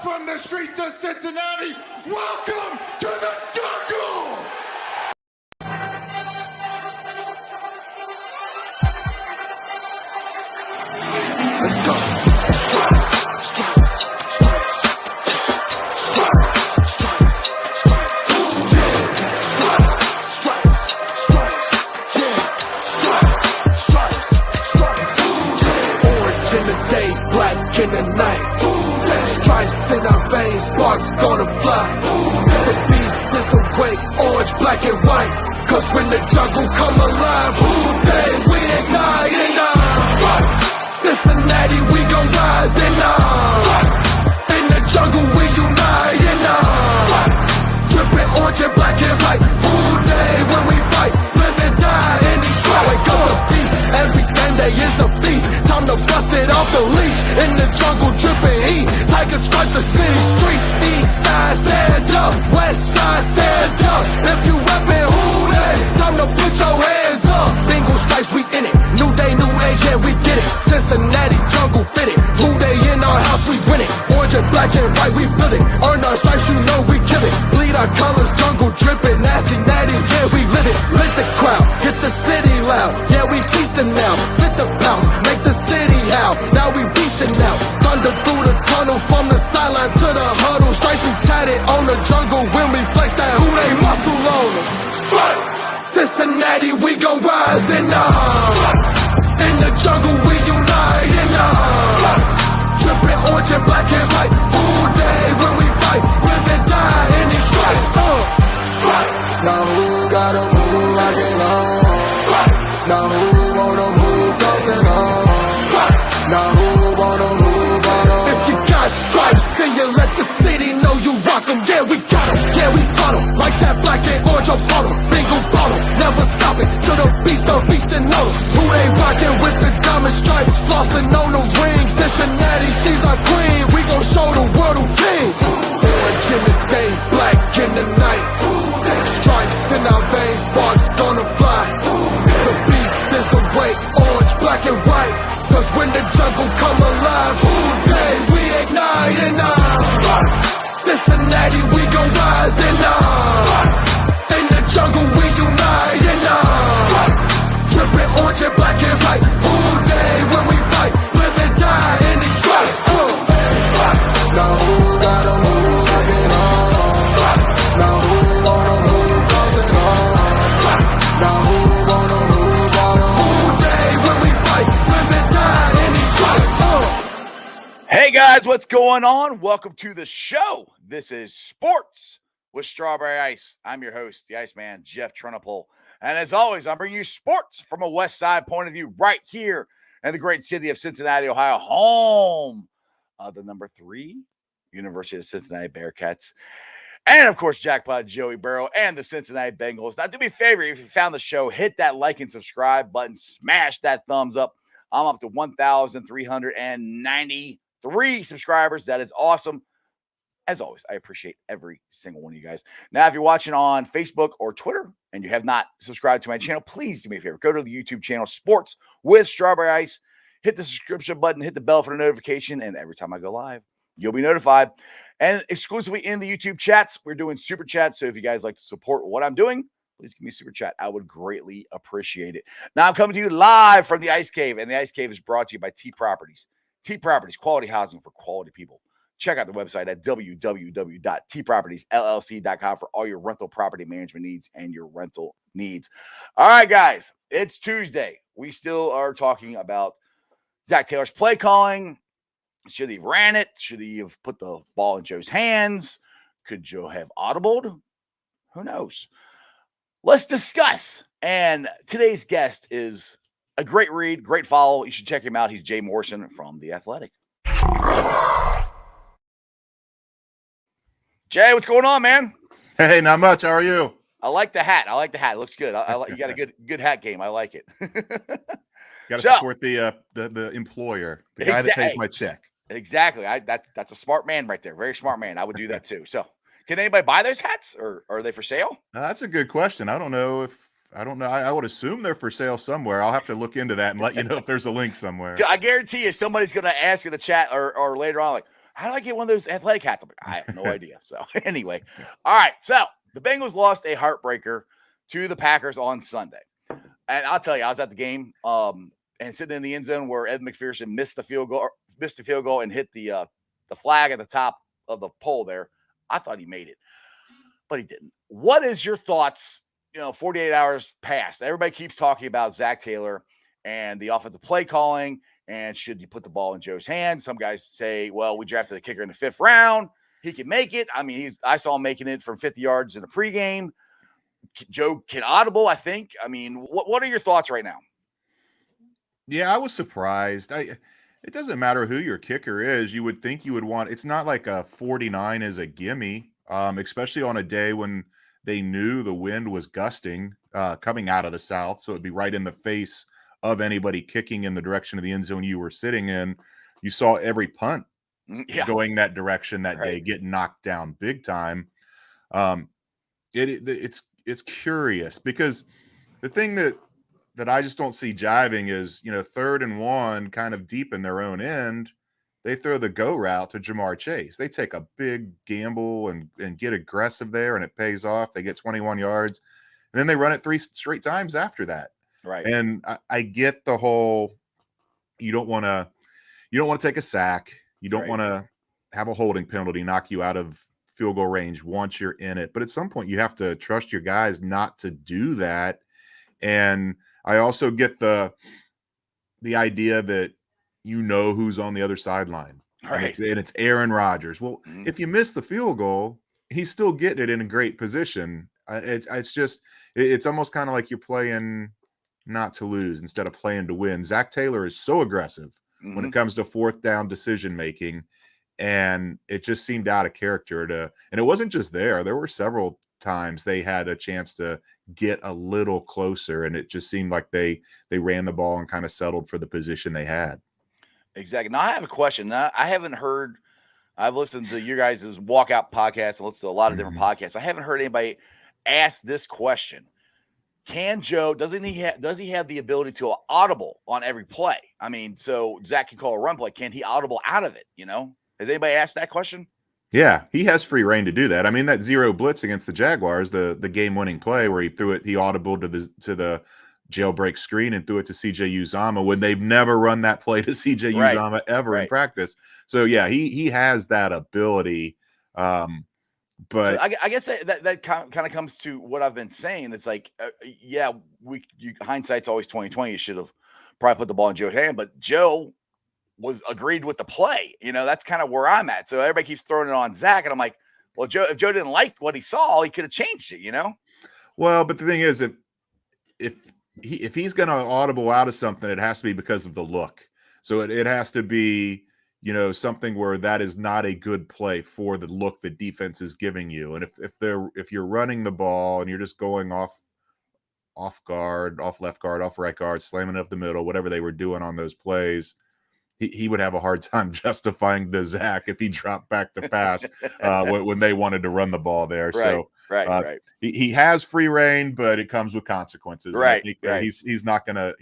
from the streets of Cincinnati, welcome to the jungle! Let's go. Stripes, stripes, stripes, stripes, stripes, stripes, stripes, stripes, stripes, yeah, stripes, stripes, stripes, orange in the day, black in the night, stripes in our veins, sparks gonna fly, the beast is awake, orange, black and white, cause when the jungle come alive, who day we ignite in our stripes. Cincinnati, we gon' rise in in the jungle, we unite in dripping orange and black and white. All day when we fight, live and die in these stripes. Wake up the beast, every day is a feast. Time to bust it off the leash. In the jungle, dripping heat. Tigers strike the city streets. East side, stand up. West side, stand up. If you reppin' who they, time to put your hands up. Bingo stripes, we in it. New day, new age, yeah, we get it. Cincinnati jungle fitted. Who they in our house, we win it. Orange and black and white, we build it. Earn our stripes, you know we kill it. Bleed our colors, jungle dripping. Nasty, natty, yeah, we lit it. Lit the crowd, get the city loud. Yeah, we feasting now. Fit the bounce, make the city howl. Now we beastin' now. Thunder through the tunnel, from the sideline to the huddle. Stripes we tatted on the jungle when we flex that who they muscle on them. Stripes, Cincinnati, we gon' rise in in the jungle, we unite in dripping orange and black and white. All day when we fight, live and die in these stripes. Stripes. Now who gotta move like it on? Stripes. Now who wanna move crossing on? Stripes. Now who wanna move on? If you got stripes and you let the city know you rock 'em, yeah we got 'em, yeah we fought 'em. Like that black and orange up on 'em, bingo bought 'em, never stop it till the beast and know 'em. Who they rockin' with the diamond stripes, flossing on the ring. Cincinnati, she's our queen, we gon' show the world who king. Orange in the day, black in the night, stripes in our veins, sparks gonna fly. The beast is awake, orange, black and white, cause when the jungle come alive, who day we ignite in Cincinnati, we gon' rise in the jungle, we unite in dripping orange and black and white. All day when we fight, live and die in these stripes. Now who gotta move like it on? Now who wanna move crossing on? Now who wanna move on? All day when we fight, live and die in these stripes. Hey guys, what's going on? Welcome to the show. This is Sports with Strawberry Ice. I'm your host, the Iceman, Jeff Trenopole. And as always, I'm bringing you sports from a West Side point of view right here in the great city of Cincinnati, Ohio, home of the number 3 University of Cincinnati Bearcats. And, of course, Jackpot Joey Burrow and the Cincinnati Bengals. Now, do me a favor, if you found the show, hit that like and subscribe button. Smash that thumbs up. I'm up to 1,393 subscribers. That is awesome. As always, I appreciate every single one of you guys. Now, if you're watching on Facebook or Twitter and you have not subscribed to my channel, please do me a favor. Go to the YouTube channel, Sports with Strawberry Ice. Hit the subscription button, hit the bell for the notification, and every time I go live, you'll be notified. And exclusively in the YouTube chats, we're doing Super Chat. So if you guys like to support what I'm doing, please give me a Super Chat. I would greatly appreciate it. Now, I'm coming to you live from the Ice Cave, and the Ice Cave is brought to you by T Properties. T Properties, quality housing for quality people. Check out the website at www.tpropertiesllc.com for all your rental property management needs and your rental needs. All right, guys, it's Tuesday. We still are talking about Zach Taylor's play calling. Should he have ran it? Should he have put the ball in Joe's hands? Could Joe have audibled? Who knows? Let's discuss. And today's guest is a great read, great follow. You should check him out. He's Jay Morrison from The Athletic. Jay, what's going on, man? Hey, not much. How are you? I like the hat. It looks good. You got a good hat game. I like it. Got to support the employer, the guy that pays my check. Exactly. That's a smart man right there. Very smart man. I would do that too. So, can anybody buy those hats, or are they for sale? That's a good question. I don't know. I would assume they're for sale somewhere. I'll have to look into that and let you know if there's a link somewhere. I guarantee you somebody's going to ask in the chat or later on, like, how do I get one of those athletic hats? I'm like, I have no idea. So anyway, all right. So the Bengals lost a heartbreaker to the Packers on Sunday. And I'll tell you, I was at the game and sitting in the end zone where Ed McPherson missed the field goal and hit the flag at the top of the pole there. I thought he made it, but he didn't. What is your thoughts? 48 hours passed. Everybody keeps talking about Zach Taylor and the offensive play calling. And should you put the ball in Joe's hands? Some guys say, well, we drafted a kicker in the 5th round. He can make it. I mean, I saw him making it from 50 yards in the pregame. Joe can audible, I think. I mean, what are your thoughts right now? Yeah, I was surprised. It doesn't matter who your kicker is. You would think you would want. It's not like a 49 is a gimme, especially on a day when they knew the wind was gusting coming out of the south, so it'd be right in the face of anybody kicking in the direction of the end zone you were sitting in. You saw every punt going that direction that day get knocked down big time. It's curious because the thing that I just don't see jiving is, 3rd and 1 kind of deep in their own end. They throw the go route to Jamar Chase. They take a big gamble and get aggressive there, and it pays off. They get 21 yards, and then they run it 3 straight times after that. Right. And I get the whole you don't want to take a sack. You don't want to have a holding penalty knock you out of field goal range once you're in it. But at some point, you have to trust your guys not to do that. And I also get the idea that who's on the other sideline. Right. And it's Aaron Rodgers. Well, if you miss the field goal, he's still getting it in a great position. It's almost kind of like you're playing not to lose instead of playing to win. Zach Taylor is so aggressive when it comes to 4th down decision making, and it just seemed out of character and it wasn't just there. There were several times they had a chance to get a little closer, and it just seemed like they ran the ball and kind of settled for the position they had. Exactly. Now I have a question. Now, I've listened to you guys' walkout podcast and listened to a lot of different podcasts. I haven't heard anybody ask this question. Can Joe, does he have the ability to audible on every play? I mean, so Zach can call a run play. Can he audible out of it? Has anybody asked that question? Yeah, he has free reign to do that. I mean, that 0 blitz against the Jaguars, the game-winning play where he audibled to the jailbreak screen and threw it to CJ Uzomah when they've never run that play to CJ Uzomah ever in practice. So yeah, he has that ability. But so I guess that kind of comes to what I've been saying. It's like, hindsight's always 20/20. You should have probably put the ball in Joe's hand, but Joe was agreed with the play. That's kind of where I'm at. So everybody keeps throwing it on Zach, and I'm like, well, if Joe didn't like what he saw, he could have changed it. Well, but the thing is, if he's going to audible out of something, it has to be because of the look. So it has to be, something where that is not a good play for the look the defense is giving you. And if you're running the ball and you're just going off guard, off left guard, off right guard, slamming it up the middle, whatever they were doing on those plays, he would have a hard time justifying to Zach if he dropped back to pass when they wanted to run the ball there. Right. He has free reign, but it comes with consequences. Right. I think, he's not gonna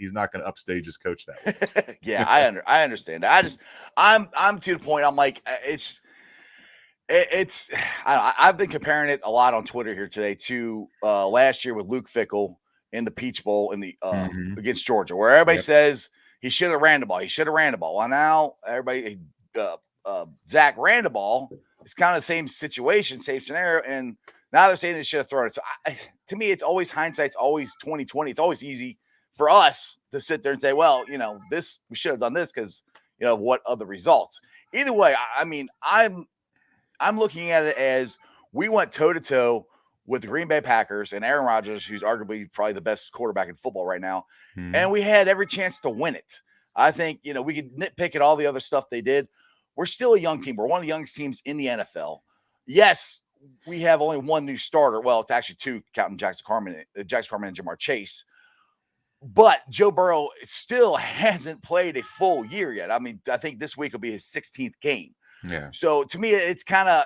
upstage his coach that way. Yeah, I understand. I'm to the point. I'm like, I've been comparing it a lot on Twitter here today to last year with Luke Fickell in the Peach Bowl in the against Georgia, where everybody says he should have ran the ball. Well, now everybody, Zach ran the ball. It's kind of the same situation, same scenario, and now they're saying they should have thrown it. So to me, it's always hindsight's always 20/20. It's always easy for us to sit there and say, well, this we should have done this because of what other results. Either way, I mean, I'm looking at it as we went toe to toe with the Green Bay Packers and Aaron Rodgers, who's arguably probably the best quarterback in football right now. And we had every chance to win it. I think, we could nitpick at all the other stuff they did. We're still a young team. We're one of the youngest teams in the NFL. Yes, we have only one new starter. Well, it's actually 2, counting Jackson Carman and Jamar Chase. But Joe Burrow still hasn't played a full year yet. I mean, I think this week will be his 16th game. Yeah. So to me, it's kind of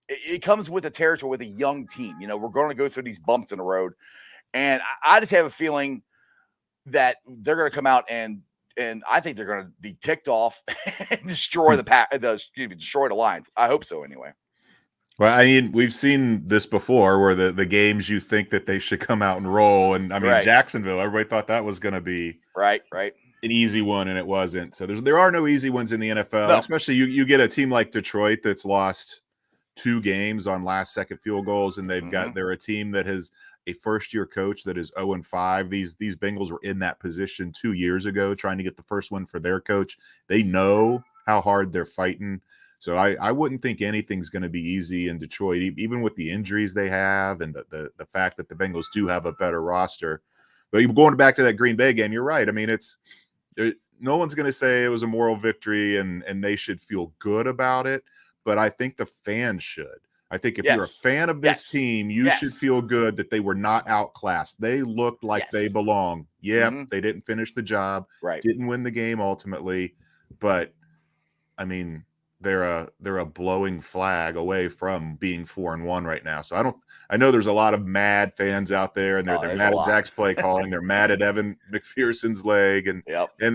it comes with the territory with a young team. We're going to go through these bumps in the road, and I just have a feeling that they're going to come out and and I think they're going to be ticked off and destroy destroy the Lions. I hope so anyway. Well, I mean, we've seen this before where the games you think that they should come out and roll. And I mean, Right. Jacksonville, everybody thought that was going to be Right. an easy one, and it wasn't. So there are no easy ones in the NFL, No. especially you get a team like Detroit that's lost 2 games on last second field goals, and they're a team that has a first-year coach that is 0-5. These Bengals were in that position 2 years ago trying to get the first one for their coach. They know how hard they're fighting. So I wouldn't think anything's going to be easy in Detroit, even with the injuries they have and the fact that the Bengals do have a better roster. But going back to that Green Bay game, you're right. I mean, no one's going to say it was a moral victory and they should feel good about it. But I think the fans should. I think if you're a fan of this team, you should feel good that they were not outclassed. They looked like they belong. Yep, they didn't finish the job, didn't win the game ultimately, but I mean, they're a blowing flag away from being 4-1 right now. So I know there's a lot of mad fans out there, and they're mad at Zach's play calling. They're mad at Evan McPherson's leg, and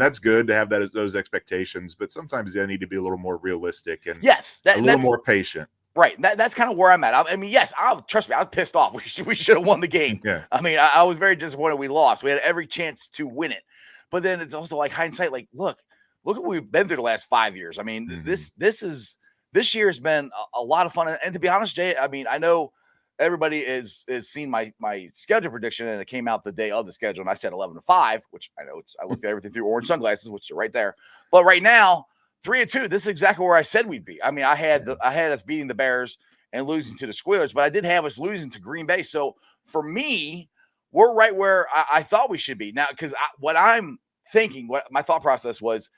that's good to have those expectations. But sometimes they need to be a little more realistic and a little more patient. Right. That's kind of where I'm at. I mean, yes, trust me, I was pissed off. We should have won the game. Yeah. I mean, I was very disappointed we lost. We had every chance to win it. But then it's also like hindsight, like, look what we've been through the last 5 years. I mean, this year has been a lot of fun. And to be honest, Jay, I mean, I know everybody is seen my schedule prediction, and it came out the day of the schedule, and I said 11-5, which I know I looked at everything through orange sunglasses, which are right there. But right now, 3-2. This is exactly where I said we'd be. I mean, I had us beating the Bears and losing to the Squealers, but I did have us losing to Green Bay. So for me, we're right where I thought we should be now. Because what I'm thinking, what my thought process was,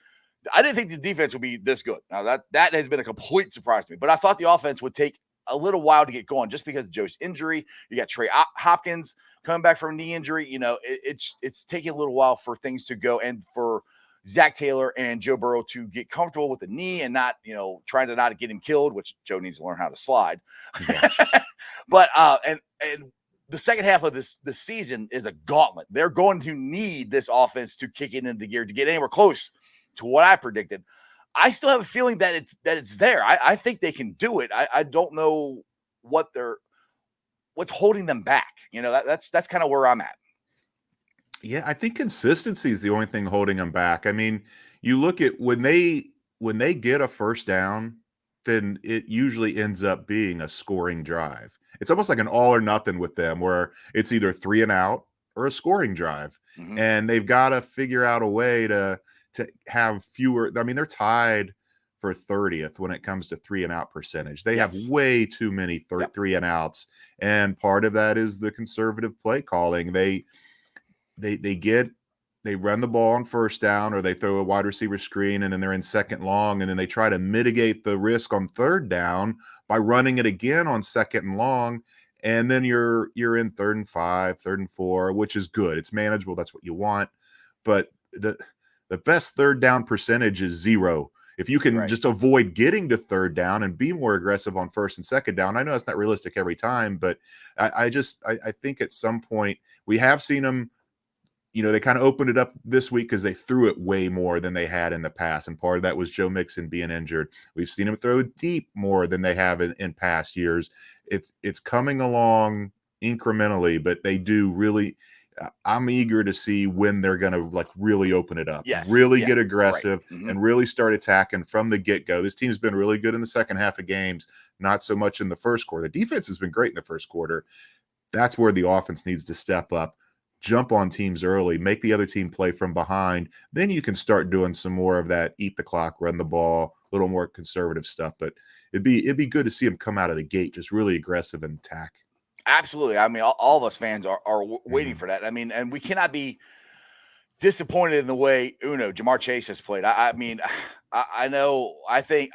I didn't think the defense would be this good. Now that has been a complete surprise to me. But I thought the offense would take a little while to get going, just because of Joe's injury. You got Trey Hopkins coming back from a knee injury. You know, it's taking a little while for things to go, and for Zach Taylor and Joe Burrow to get comfortable with the knee and not, trying to not get him killed, which Joe needs to learn how to slide. Yeah. But and the second half of this season is a gauntlet. They're going to need this offense to kick it into gear to get anywhere close to what I predicted. I still have a feeling that it's there. I think they can do it. I don't know what's holding them back. That's kind of where I'm at. Yeah, I think consistency is the only thing holding them back. I mean, you look at when they get a first down, then it usually ends up being a scoring drive. It's almost like an all or nothing with them, where it's either 3 and out or a scoring drive. And they've got to figure out a way to have fewer. I mean, they're tied for 30th when it comes to 3 and out percentage. They have way too many 3 and outs. And part of that is the conservative play calling. They run the ball on first down, or they throw a wide receiver screen, and then they're in second long, and then they try to mitigate the risk on third down by running it again on second and long, and then you're in 3rd and 5, 3rd and 4, which is good. It's manageable. That's what you want. But the best third down percentage is 0. If you can just avoid getting to third down and be more aggressive on first and second down. I know it's not realistic every time, but I think at some point we have seen them. They kind of opened it up this week because they threw it way more than they had in the past. And part of that was Joe Mixon being injured. We've seen them throw deep more than they have in past years. It's coming along incrementally, but they do really I'm eager to see when they're going to really open it up, get aggressive and really start attacking from the get-go. This team's been really good in the second half of games, not so much in the first quarter. The defense has been great in the first quarter. That's where the offense needs to step up. Jump on teams early, make the other team play from behind. Then you can start doing some more of that eat the clock, run the ball, a little more conservative stuff. But it'd be good to see them come out of the gate just really aggressive and attack. Absolutely. I mean, all of us fans are waiting for that. I mean, and we cannot be disappointed in the way Jamar Chase has played. I mean, I know. I think,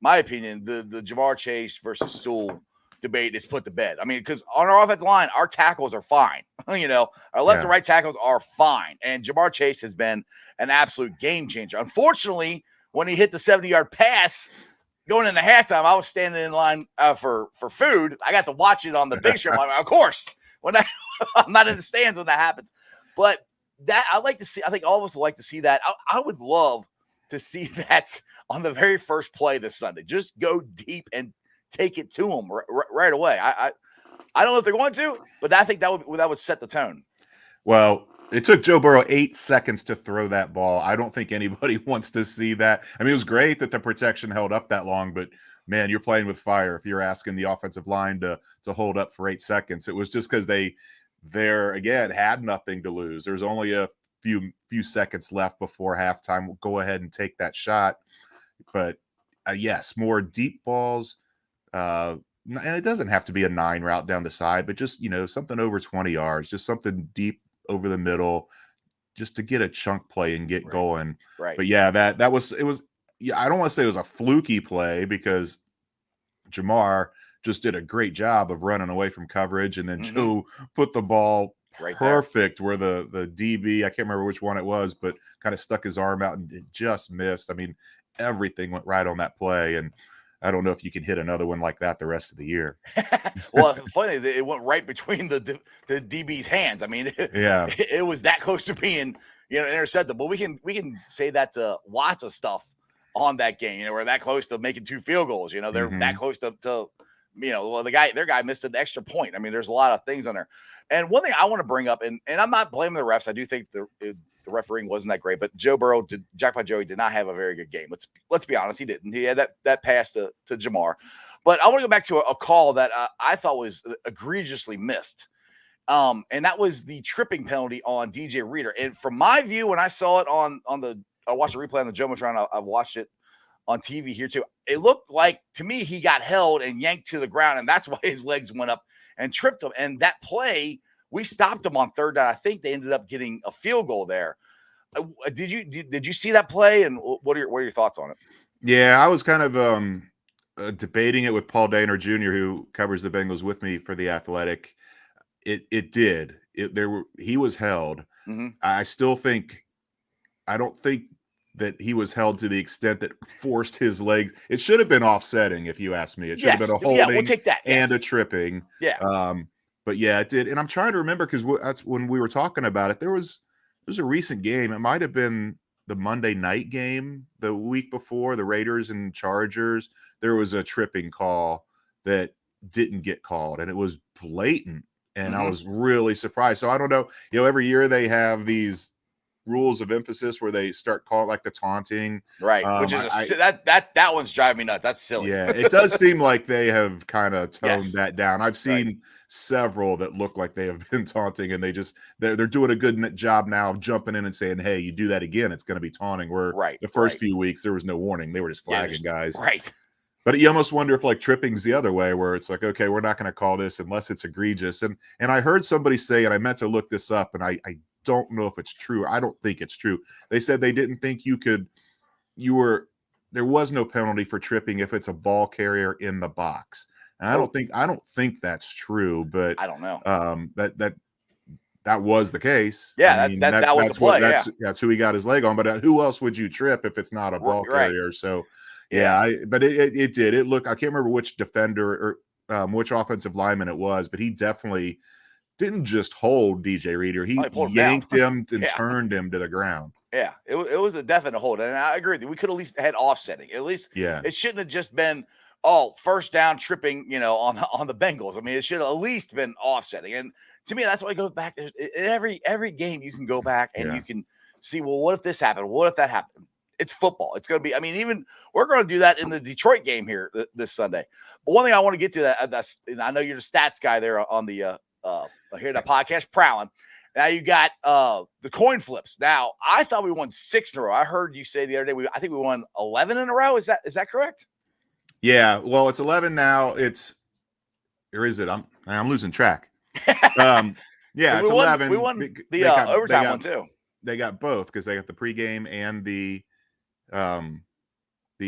my opinion, the Jamar Chase versus Sewell debate is put to bed. I mean, because on our offensive line, our tackles are fine. Our left and right tackles are fine. And Jamar Chase has been an absolute game changer. Unfortunately, when he hit the 70-yard pass going into halftime, I was standing in line for food. I got to watch it on the big screen. Of course, I'm not in the stands when that happens. But that I like to see. I think all of us would like to see that. I would love to see that on the very first play this Sunday. Just go deep and take it to them right away. I don't know if they're going to, but I think that would set the tone. Well, it took Joe Burrow 8 seconds to throw that ball. I don't think anybody wants to see that. I mean, it was great that the protection held up that long, but man, you're playing with fire if you're asking the offensive line to hold up for 8 seconds. It was just because they're again had nothing to lose. There's only a few seconds left before halftime. We'll go ahead and take that shot. But yes, more deep balls. And it doesn't have to be a 9 route down the side, but just, something over 20 yards, just something deep over the middle, just to get a chunk play and get going. Right. But yeah, it was, yeah, I don't want to say it was a fluky play because Jamar just did a great job of running away from coverage. And then Joe put the ball perfect where the DB, I can't remember which one it was, but kind of stuck his arm out and it just missed. I mean, everything went right on that play. And I don't know if you can hit another one like that the rest of the year. Well, funny, it went right between the DB's hands. I mean, it was that close to being, intercepted. But we can say that to lots of stuff on that game. We're that close to making 2 field goals. They're that close to their guy missed an extra point. I mean, there's a lot of things on there. And one thing I want to bring up, and I'm not blaming the refs. I do think the refereeing wasn't that great, but Jackpot Joey did not have a very good game. Let's be honest, he didn't. He had that pass to Jamar. But I want to go back to a call that I thought was egregiously missed. And that was the tripping penalty on DJ Reader. And from my view, when I saw it I watched a replay on the Jumbotron. I watched it on TV here too. It looked like, to me, he got held and yanked to the ground, and that's why his legs went up and tripped him. And that play, we stopped them on 3rd down. I think they ended up getting a field goal there. Did you see that play? And what are your thoughts on it? Yeah, I was kind of debating it with Paul Daner Jr., who covers the Bengals with me for The Athletic. He was held. I don't think that he was held to the extent that forced his legs. It should have been offsetting, if you ask me. It should have been a holding, yeah, we'll take that. And a tripping. Yeah. But yeah, it did. And I'm trying to remember because that's when we were talking about it. There was a recent game. It might have been the Monday night game the week before, the Raiders and Chargers. There was a tripping call that didn't get called, and it was blatant. And I was really surprised. So I don't know. Every year they have these rules of emphasis where they start calling like the taunting, right? Which is that one's driving me nuts. That's silly. Yeah, it does seem like they have kind of toned that down. I've seen several that look like they have been taunting, and they're doing a good job now of jumping in and saying, "Hey, you do that again, it's going to be taunting." Where the first few weeks there was no warning; they were just flagging guys. Right. But you almost wonder if like tripping's the other way, where it's like, okay, we're not going to call this unless it's egregious. And I heard somebody say, and I meant to look this up, and I don't know if it's true. I don't think it's true. They said they didn't think there was no penalty for tripping if it's a ball carrier in the box. And I don't think that's true, but I don't know. That was the case. Yeah, that was the play. That's who he got his leg on. But who else would you trip if it's not a ball carrier? So but it did. It looked. I can't remember which defender or which offensive lineman it was, but he definitely didn't just hold DJ Reader. He yanked him and turned him to the ground. Yeah, it was a definite hold. And I agree with you. We could at least had offsetting. At least it shouldn't have just been, first down tripping, on the Bengals. I mean, it should have at least been offsetting. And to me, that's why it goes back. In every game, you can go back and you can see, well, what if this happened? What if that happened? It's football. It's going to be, I mean, even we're going to do that in the Detroit game here this Sunday. But one thing I want to get to that's I know you're the stats guy there on the here that podcast prowling. Now you got the coin flips. Now I thought we won 6 in a row. I heard you say the other day I think we won 11 in a row. Is that correct? Yeah. Well, it's 11 now. Or is it? I'm losing track. Yeah, it's 11. We won the overtime one too. They got both because they got the pregame and the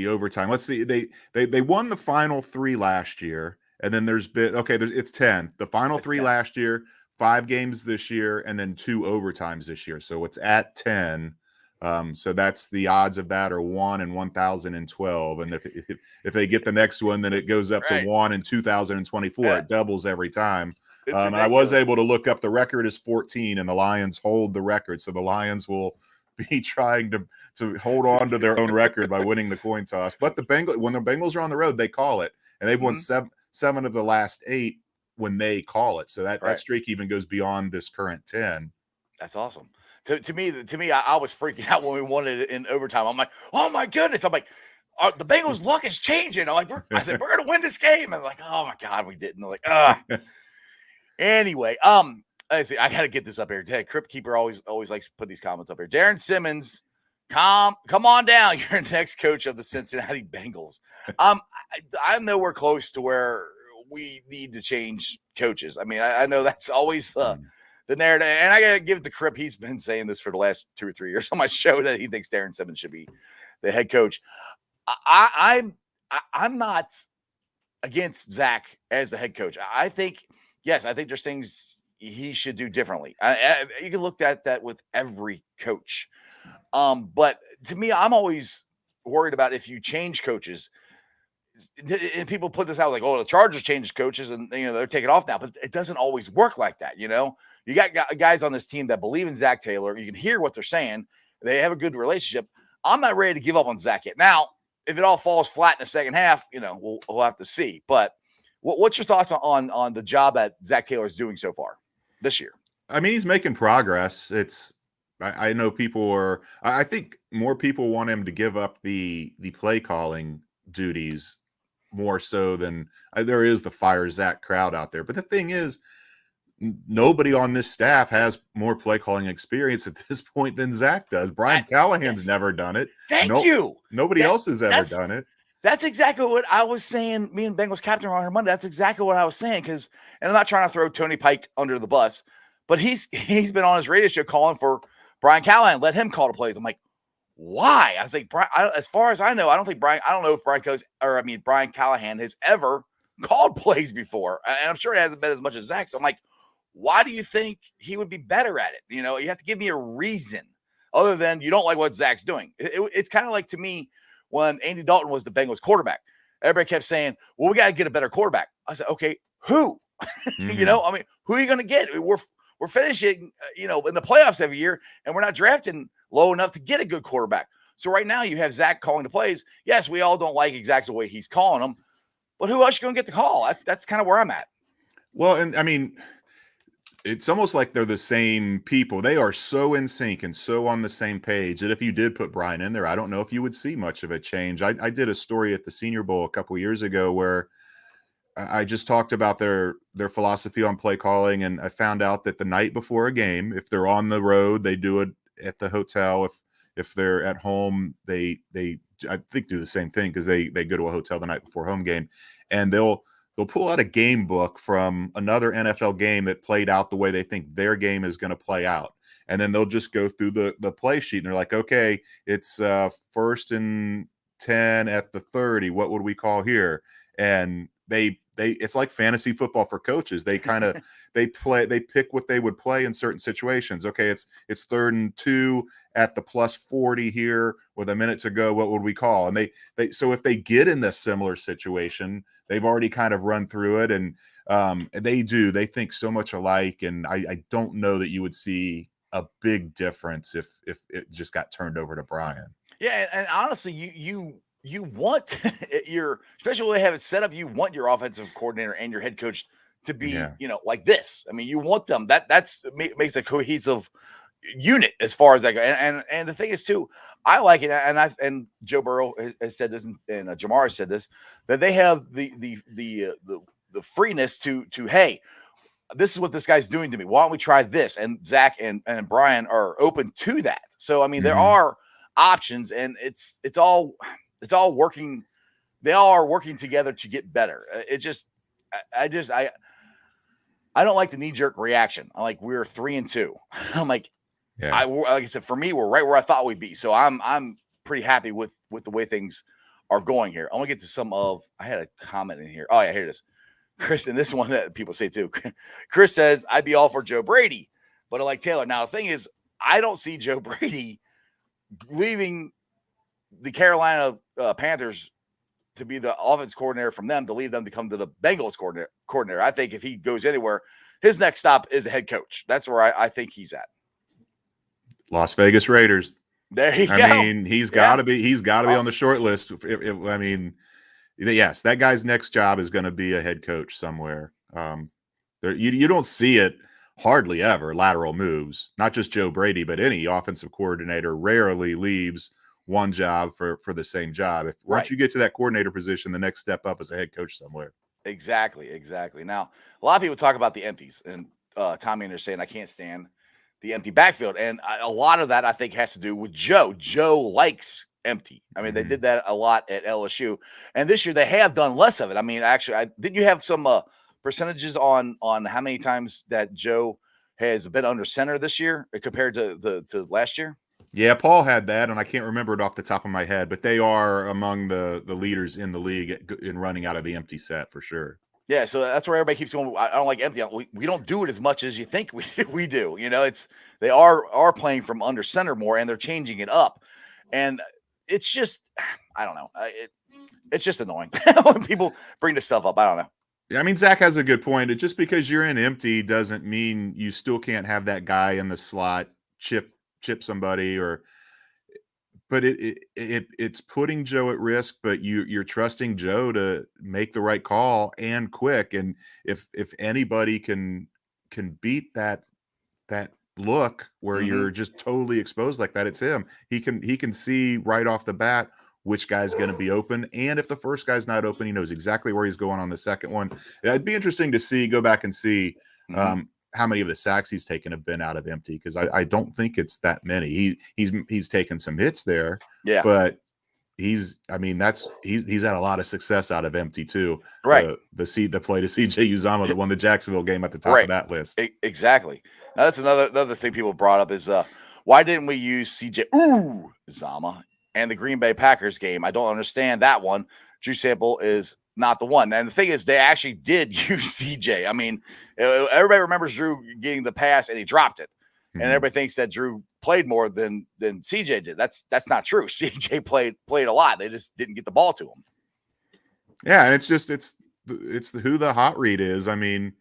overtime. Let's see. They won the final 3 last year. And then it's 10. The final 3 last year, 5 games this year, and then 2 overtimes this year. So it's at 10. So that's the odds of that are 1 in 1,012. And if they get the next one, then it goes up to 1 in 2,024. It doubles every time. I was able to look up the record is 14, and the Lions hold the record. So the Lions will be trying to hold on to their own record by winning the coin toss. But when the Bengals are on the road, they call it, and they've won seven of the last 8 when they call it. So that streak even goes beyond this current 10. That's awesome. To me, I was freaking out when we won it in overtime. I'm like, oh my goodness! I'm like, the Bengals' luck is changing. I said, we're gonna win this game, and like, oh my god, we didn't. They're like, ah. Anyway, I gotta get this up here. Crypt Keeper always likes to put these comments up here. Darren Simmons, come on down. You're next coach of the Cincinnati Bengals. I'm nowhere close to where we need to change coaches. I mean, I know that's always the narrative, and I gotta give it to Crip. He's been saying this for the last 2 or 3 years on my show that he thinks Darren Simmons should be the head coach. I'm not against Zach as the head coach. I think there's things he should do differently. You can look at that with every coach. But to me, I'm always worried about if you change coaches. And people put this out like, oh, the Chargers changed coaches and they're taking off now, but it doesn't always work like that. You got guys on this team that believe in Zach Taylor. You can hear what they're saying. They have a good relationship. I'm not ready to give up on Zach yet. Now, if it all falls flat in the second half, we'll have to see. But what's your thoughts on the job that Zach Taylor is doing so far this year? I mean, he's making progress. I know I think more people want him to give up the play calling duties more so than there is the fire Zach crowd out there. But the thing is, nobody on this staff has more play calling experience at this point than Zach does. Brian Callahan's never done it. Thank you. Nobody else has ever done it. That's exactly what I was saying. Me and Bengals captain on Monday. That's exactly what I was saying. And I'm not trying to throw Tony Pike under the bus, but he's been on his radio show calling for Brian Callahan. Let him call the plays. I'm like, why? I was like, as far as I know, I don't know if Brian Callahan has ever called plays before, and I'm sure it hasn't been as much as Zach. So I'm like, why do you think he would be better at it? You have to give me a reason other than you don't like what Zach's doing. It's kind of like, to me, when Andy Dalton was the Bengals quarterback, everybody kept saying, well, we got to get a better quarterback. I said, okay, who? Mm-hmm. Who are you going to get? We're finishing, in the playoffs every year, and we're not drafting low enough to get a good quarterback. So right now you have Zach calling the plays. Yes, we all don't like exactly the way he's calling them, but who else are you going to get the call? That's kind of where I'm at. Well, and I mean, it's almost like they're the same people. They are so in sync and so on the same page that if you did put Brian in there, I don't know if you would see much of a change. I did a story at the Senior Bowl a couple of years ago where I just talked about their philosophy on play calling, and I found out that the night before a game, if they're on the road, they do it at the hotel. If they're at home, they I think do the same thing because they go to a hotel the night before home game, and they'll pull out a game book from another NFL game that played out the way they think their game is going to play out. And then they'll just go through the play sheet, and they're like, okay, it's 1st and 10 at the 30. What would we call here? And it's like fantasy football for coaches. They kind of they pick what they would play in certain situations. Okay, it's 3rd and 2 at the +40 here with a minute to go. What would we call? And they so if they get in this similar situation, they've already kind of run through it, and they think so much alike. And I don't know that you would see a big difference if it just got turned over to Brian. Yeah, and honestly, you want especially when they have it set up, you want your offensive coordinator and your head coach to be, like this. I mean, you want them. That's makes a cohesive unit as far as that goes. And the thing is too, I like it. And Joe Burrow has said this, and Jamar said this, that they have the freeness to hey, this is what this guy's doing to me. Why don't we try this? And Zach and Brian are open to that. So I mean, there are options, and it's all working. They all are working together to get better. I don't like the knee-jerk reaction. I'm like, we're 3-2. I'm like, like I said, for me, we're right where I thought we'd be. So I'm pretty happy with the way things are going here. I want to get to I had a comment in here. Oh yeah, here it is. Chris, and this is one that people say too. Chris says, I'd be all for Joe Brady, but I like Taylor. Now the thing is, I don't see Joe Brady leaving the Carolina Panthers to be the offense coordinator from them to leave them to come to the Bengals coordinator. I think if he goes anywhere, his next stop is a head coach. That's where I think he's at. Las Vegas Raiders. There you I go. mean, he's got to be on the short list. I mean, yes, that guy's next job is going to be a head coach somewhere. You don't see it hardly ever, lateral moves. Not just Joe Brady, but any offensive coordinator rarely leaves one job for the same job. Once you get to that coordinator position, the next step up is a head coach somewhere. Exactly. Now, a lot of people talk about the empties, and Tommy and they're saying I can't stand the empty backfield, and a lot of that I think has to do with Joe. Joe likes empty. I mean, they did that a lot at LSU, and this year they have done less of it. I mean, actually, did you have some percentages on how many times that Joe has been under center this year compared to last year? Yeah, Paul had that, and I can't remember it off the top of my head, but they are among the leaders in the league in running out of the empty set for sure. Yeah, so that's where everybody keeps going. I don't like empty. We don't do it as much as you think we do. You know, they are playing from under center more, and they're changing it up, and it's just I don't know. It's just annoying when people bring this stuff up. I don't know. Yeah, I mean, Zach has a good point. Just because you're in empty doesn't mean you still can't have that guy in the slot chip somebody but it's putting Joe at risk, but you're trusting Joe to make the right call and quick. And if anybody can beat that look where you're just totally exposed like that, it's him. He can see right off the bat which guy's going to be open, and if the first guy's not open, he knows exactly where he's going on the second one. It'd be interesting to go back and see how many of the sacks he's taken have been out of empty, because I don't think it's that many. He's taken some hits there, but he's had a lot of success out of empty too. Right. The play to CJ Uzomah that won the Jacksonville game at the top of that list. Exactly. Now that's another thing people brought up is why didn't we use CJ Uzomah and the Green Bay Packers game? I don't understand that one. Drew Sample is not the one. And the thing is, they actually did use CJ. I mean, everybody remembers Drew getting the pass and he dropped it. And everybody thinks that Drew played more than CJ did. That's not true. CJ played a lot. They just didn't get the ball to him. Yeah, and it's who the hot read is. I mean,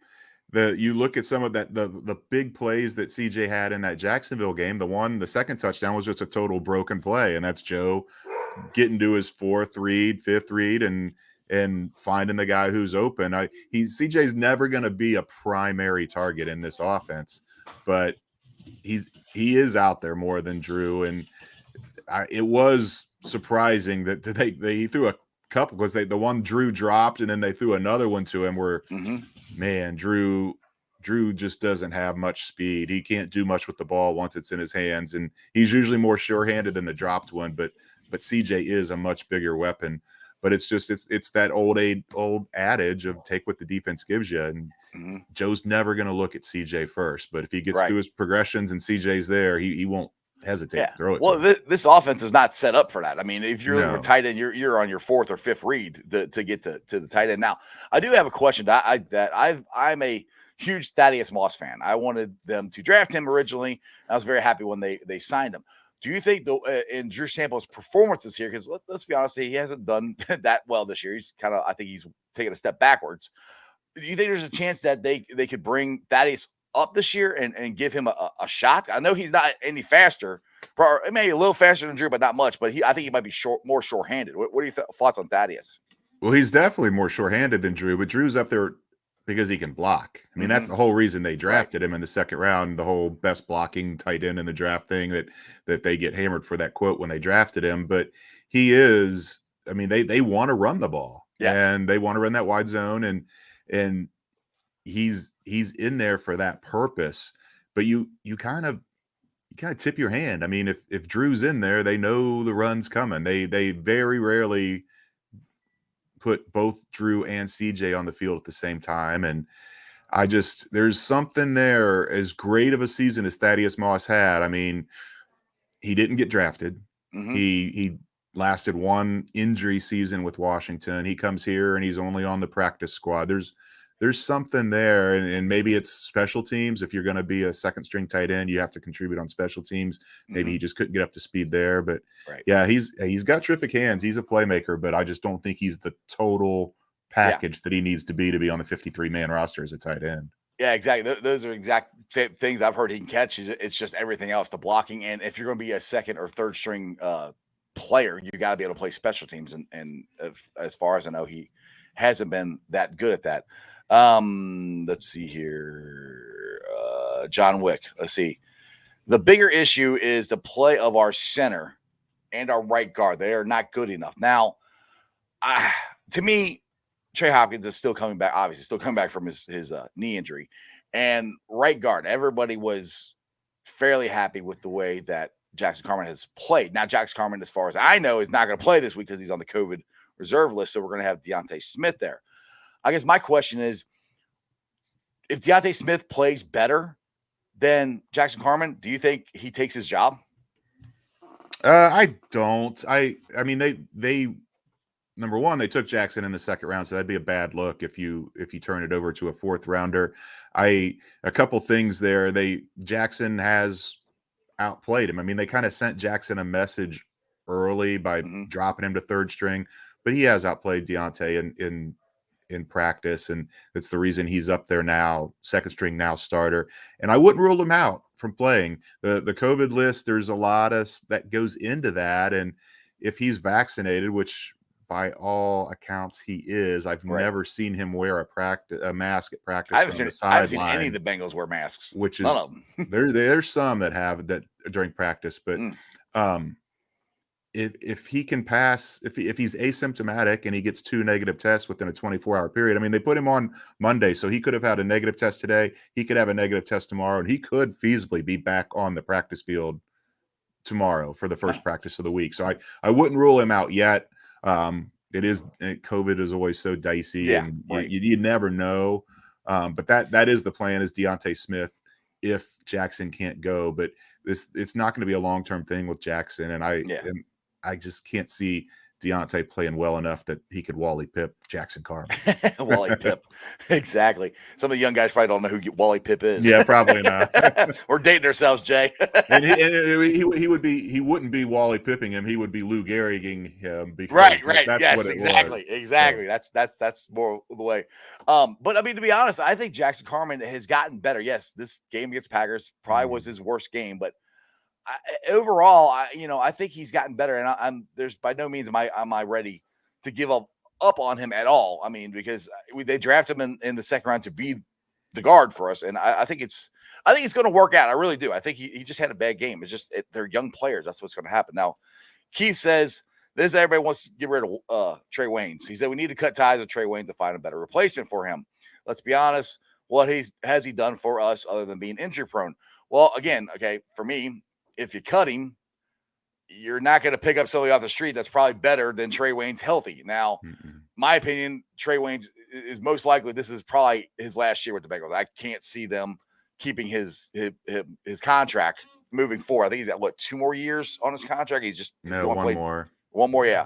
you look at some of the big plays that CJ had in that Jacksonville game. The second touchdown was just a total broken play, and that's Joe getting to his fourth read, fifth read, and finding the guy who's open. CJ's never going to be a primary target in this offense, but he is out there more than Drew, and it was surprising that he threw a couple, because the one Drew dropped and then they threw another one to him where man, Drew just doesn't have much speed. He can't do much with the ball once it's in his hands, and he's usually more sure-handed than the dropped one, but CJ is a much bigger weapon. But it's that old adage of take what the defense gives you, and Joe's never going to look at CJ first, but if he gets through his progressions and CJ's there, he won't hesitate to throw it. Well, this offense is not set up for that. I mean, if you're looking for tight end, you're on your fourth or fifth read to get to the tight end. Now, I do have a question I'm a huge Thaddeus Moss fan. I wanted them to draft him originally. I was very happy when they signed him. Do you think in Drew Sample's performances here, because let's be honest, he hasn't done that well this year. I think he's taken a step backwards. Do you think there's a chance that they could bring Thaddeus up this year and give him a shot? I know he's not any faster, maybe a little faster than Drew, but not much. But I think he might be more short-handed. What are your thoughts on Thaddeus? Well, he's definitely more short-handed than Drew, but Drew's up there because he can block. I mean, that's the whole reason they drafted him in the second round. The whole best blocking tight end in the draft thing that they get hammered for that quote when they drafted him. But he is. I mean, they want to run the ball, and they want to run that wide zone, and he's in there for that purpose. But you kind of tip your hand. I mean, if Drew's in there, they know the run's coming. They very rarely put both Drew and CJ on the field at the same time. And there's something there. As great of a season as Thaddeus Moss had, I mean, he didn't get drafted. He lasted one injury season with Washington. He comes here and he's only on the practice squad. there's something there, and maybe it's special teams. If you're going to be a second string tight end, you have to contribute on special teams. Maybe he just couldn't get up to speed there, but Right. yeah, he's got terrific hands. He's a playmaker, but I just don't think he's the total package that he needs to be on the 53-man roster as a tight end. Yeah, exactly. Those are exact same things I've heard he can catch. It's just everything else, the blocking. And if you're going to be a second or third string player, you got to be able to play special teams. And as far as I know, he hasn't been that good at that. Let's see here. John Wick. Let's see. The bigger issue is the play of our center and our right guard. They are not good enough. Now, to me, Trey Hopkins is still coming back, obviously, still coming back from his knee injury. And right guard, everybody was fairly happy with the way that Jackson Carman has played. Now, Jackson Carman, as far as I know, is not going to play this week because he's on the COVID reserve list. So we're going to have Deontay Smith there. I guess my question is, if Deontay Smith plays better than Jackson Carman, do you think he takes his job? I don't. I mean, they number one, they took Jackson in the second round, so that'd be a bad look if you turn it over to a fourth rounder. A couple things there. Jackson has outplayed him. I mean, they kind of sent Jackson a message early by dropping him to third string, but he has outplayed Deontay in practice, and that's the reason he's up there now, second string, now starter. And I wouldn't rule him out from playing. The COVID list, there's a lot of that goes into that, and if he's vaccinated, which by all accounts he is, I've never seen him wear a mask at practice. I haven't seen any of the Bengals wear masks, which is none of them. there's some that have that during practice, but if he can pass, if he's asymptomatic and he gets 2 negative tests within a 24-hour period, I mean, they put him on Monday, so he could have had a negative test today. He could have a negative test tomorrow, and he could feasibly be back on the practice field tomorrow for the first practice of the week. So I wouldn't rule him out yet. COVID is always so dicey, and you never know. But that is the plan, is Deontay Smith if Jackson can't go. But it's not going to be a long-term thing with Jackson, and I just can't see Deontay playing well enough that he could Wally Pip Jackson Carman. Wally Pip, exactly. Some of the young guys probably don't know who Wally Pip is. Yeah, probably not. We're dating ourselves, Jay. And he wouldn't be Wally Pipping him. He would be Lou Gehriging him. Right. That's yes, what it exactly. was. Exactly. So. That's more the way. But I mean, to be honest, I think Jackson Carman has gotten better. Yes, this game against Packers probably was his worst game, but overall, I think he's gotten better, and there's by no means am I ready to give up on him at all. I mean, because they drafted him in the second round to be the guard for us, and I think it's going to work out. I really do. I think he just had a bad game. It's just they're young players. That's what's going to happen. Now, Keith says this: everybody wants to get rid of Trey Waynes. He said we need to cut ties with Trey Waynes to find a better replacement for him. Let's be honest. What has he done for us other than being injury prone? Well, again, okay, for me, if you cut him, you're not going to pick up somebody off the street that's probably better than Trey Waynes healthy. Now, my opinion, Trey Waynes is most likely this is probably his last year with the Bengals. I can't see them keeping his contract moving forward. I think he's got 2 more years on his contract. One more. One more, yeah.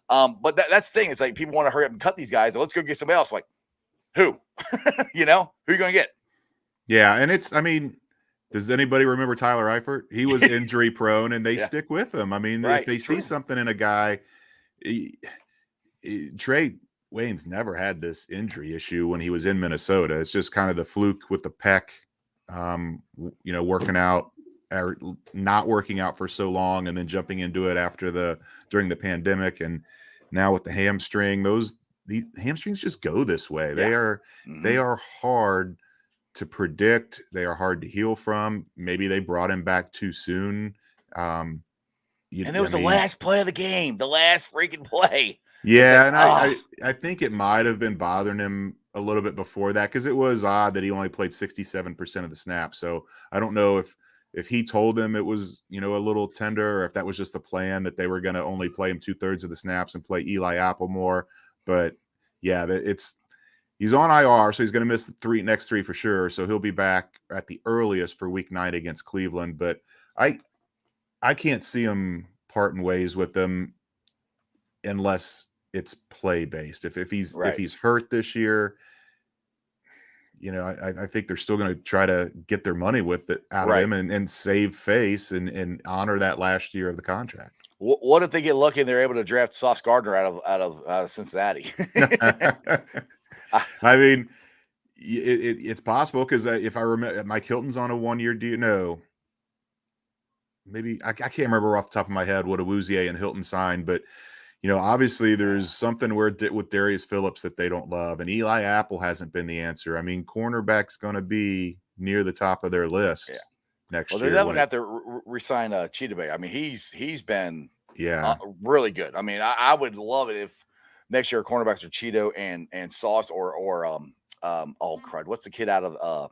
But that's the thing. It's like people want to hurry up and cut these guys. Let's go get somebody else. Like, who? Who are you going to get? Yeah, and does anybody remember Tyler Eifert? He was injury prone, and they stick with him. I mean, if they see something in a guy, Trey Waynes never had this injury issue when he was in Minnesota. It's just kind of the fluke with the pec, working out or not working out for so long, and then jumping into it during the pandemic, and now with the hamstring. The hamstrings just go this way. They are hard to predict. They are hard to heal from. Maybe they brought him back too soon. And it was the last play of the game, the last freaking play. Yeah, and I think it might have been bothering him a little bit before that, because it was odd that he only played 67% of the snaps. So I don't know if he told him it was a little tender, or if that was just the plan, that they were going to only play him 2/3 of the snaps and play Eli Apple more. But yeah, he's on IR, so he's going to miss the next three for sure. So he'll be back at the earliest for Week 9 against Cleveland. But I can't see him parting ways with them unless it's play based. If he's hurt this year, you know, I think they're still going to try to get their money with it out of Right. him and save face and honor that last year of the contract. What if they get lucky and they're able to draft Sauce Gardner out of Cincinnati? Ah, I mean, it's possible because if I remember, Mike Hilton's on a 1 year deal. No, maybe I can't remember off the top of my head what Awuzie and Hilton signed, but you know, obviously there's something where with Darius Phillips that they don't love, and Eli Apple hasn't been the answer. I mean, cornerback's going to be near the top of their yeah. list Well, next they're year definitely when it. have to resign Cheetah Bay. I mean, he's been Yeah, really good. I mean, I would love it if next year cornerbacks are Cheeto and Sauce or oh crud, what's the kid out of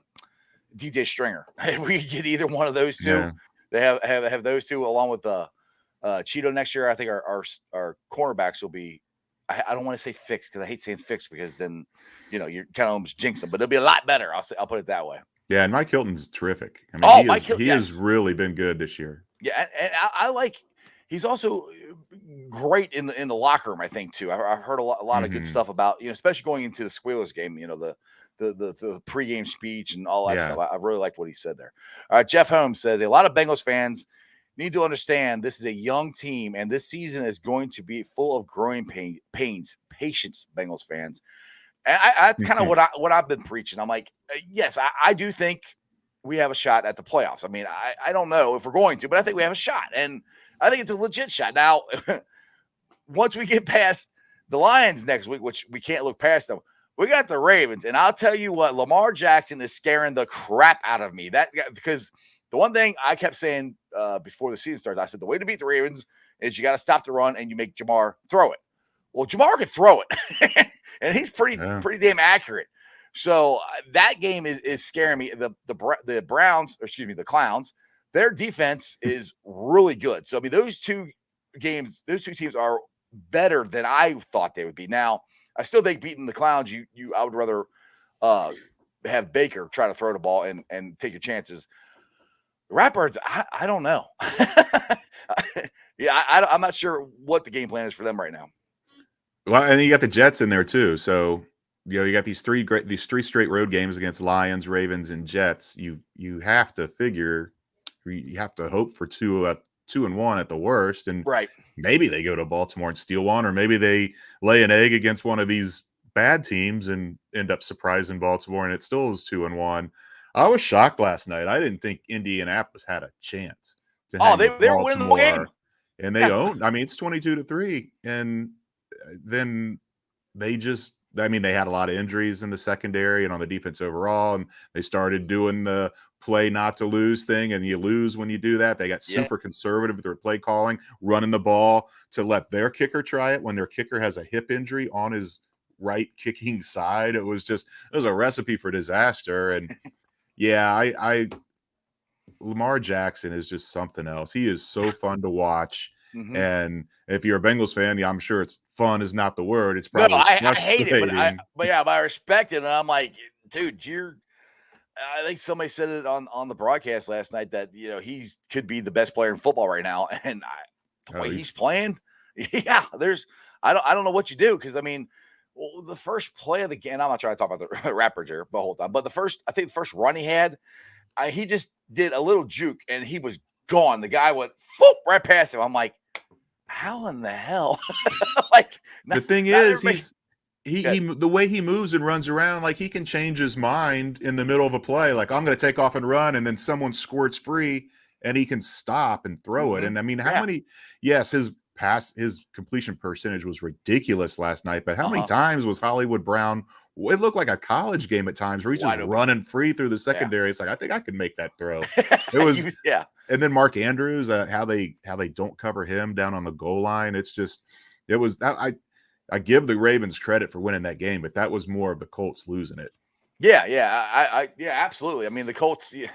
DJ Stringer? If we get either one of those two, yeah, they have those two along with the Cheeto next year. I think our cornerbacks will be. I don't want to say fixed because I hate saying fixed because then you're kind of almost jinxing, but it'll be a lot better. I'll put it that way. yeah. And Mike Hilton's terrific. I mean, Oh, Mike Hill, he has yes. really been good this year. Yeah, and I like he's also great in the locker room. I think too. I've heard a lot of good Hmm. stuff about especially going into the Squealers game. The pregame speech and all that Yeah. stuff. I really liked what he said there. All right, Jeff Holmes says a lot of Bengals fans need to understand this is a young team and this season is going to be full of growing pains, patience. Bengals fans, and that's kind of what I've been preaching. I'm like, yes, I do think we have a shot at the playoffs. I mean, I don't know if we're going to, but I think we have a shot. And I think it's a legit shot. Now, once we get past the Lions next week, which we can't look past them, we got the Ravens. And I'll tell you what, Lamar Jackson is scaring the crap out of me. Because the one thing I kept saying before the season started, I said the way to beat the Ravens is you got to stop the run and you make Jamar throw it. Well, Jamar can throw it, and he's Yeah. pretty damn accurate. So that game is scaring me. The Browns, or excuse me, the Clowns, their defense is really good. So I mean, those two teams are better than I thought they would be. Now, I still think beating the Clowns, I would rather uh, have Baker try to throw the ball and take your chances. The Ratbirds, I don't know. Yeah, I'm not sure what the game plan is for them right now. Well, and you got the Jets in there too. So, you know, you got these three straight road games against Lions, Ravens, and Jets. You have to figure, you have to hope for 2-1 at the worst, and Right. maybe they go to Baltimore and steal one, or maybe they lay an egg against one of these bad teams and end up surprising Baltimore, and it still is 2-1. I was shocked last night. I didn't think Indianapolis had a chance to Oh, hang they with they were winning the whole game. Baltimore, and they Yeah. own. I mean, it's 22-3, and then they just. I mean, they had a lot of injuries in the secondary and on the defense overall, and they started doing the play not to lose thing, and you lose when you do that. They got Yeah. super conservative with their play calling, running the ball to let their kicker try it when their kicker has a hip injury on his right kicking side. It was a recipe for disaster. And yeah, I Lamar Jackson is just something else. He is so fun to watch. Mhm. And if you're a Bengals fan, yeah, I'm sure it's fun is not the word. It's No, probably I hate it, frustrating. but yeah, but I respect it, and I'm like, dude, I think somebody said it on the broadcast last night that he's could be the best player in football right now, and the Oh, way he's playing, yeah, I don't know what you do because I mean, well, the first play of the game. I'm not trying to talk about the Raptors here, but hold on. But I think the first run he had, he just did a little juke and he was gone. The guy went right past him. I'm like, how in the hell? Like, the not, thing not is, everybody. the way he moves and runs around, like he can change his mind in the middle of a play. Like I'm going to take off and run, and then someone squirts free, and he can stop and throw it. Mhm. And I mean, how Yeah. many? Yes, his completion percentage was ridiculous last night. But how many Uh-huh. times was Hollywood Brown? It looked like a college game at times where he's just Wide open. running free through the Yeah. secondary. It's like I think I could make that throw. It was, Yeah. and then Mark Andrews, how they don't cover him down on the goal line. It's just it was I give the Ravens credit for winning that game, but that was more of the Colts losing it. Yeah. Yeah, absolutely. I mean, the Colts. Yeah,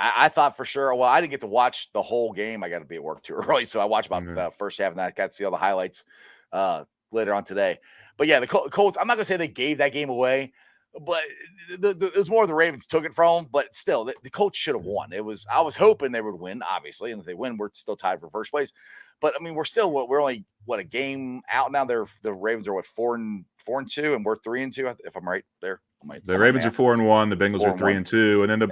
I thought for sure. Well, I didn't get to watch the whole game. I got to be at work too early, so I watched about Mhm. the first half, and I got to see all the highlights later on today. But yeah, the Colts. I'm not gonna say they gave that game away, but it was more the Ravens took it from them. But still, the Colts should have won. I was hoping they would win, obviously, and if they win, we're still tied for first place. But I mean, we're only a game out now. The Ravens are 4-2, and we're 3-2, if I'm right there. The Ravens are 4-1. The Bengals are 4-1. 3-2. And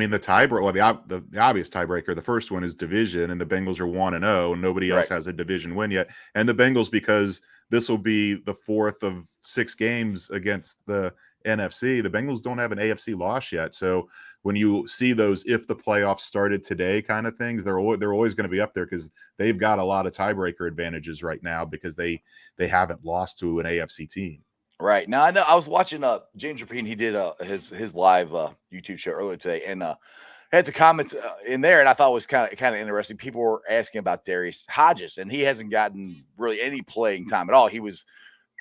then the tiebreaker, well, the obvious tiebreaker, the first one is division, and the Bengals are 1-0, and nobody else has a division win yet. And the Bengals, because this will be the fourth of 6 games against the NFC, the Bengals don't have an AFC loss yet. So when you see those, if the playoffs started today kind of things, they're always going to be up there because they've got a lot of tiebreaker advantages right now because they haven't lost to an AFC team. Right. Now I know I was watching James Rapine. He did his live YouTube show earlier today, and had some comments in there, and I thought it was kind of interesting. People were asking about Darius Hodges, and he hasn't gotten really any playing time at all. He was,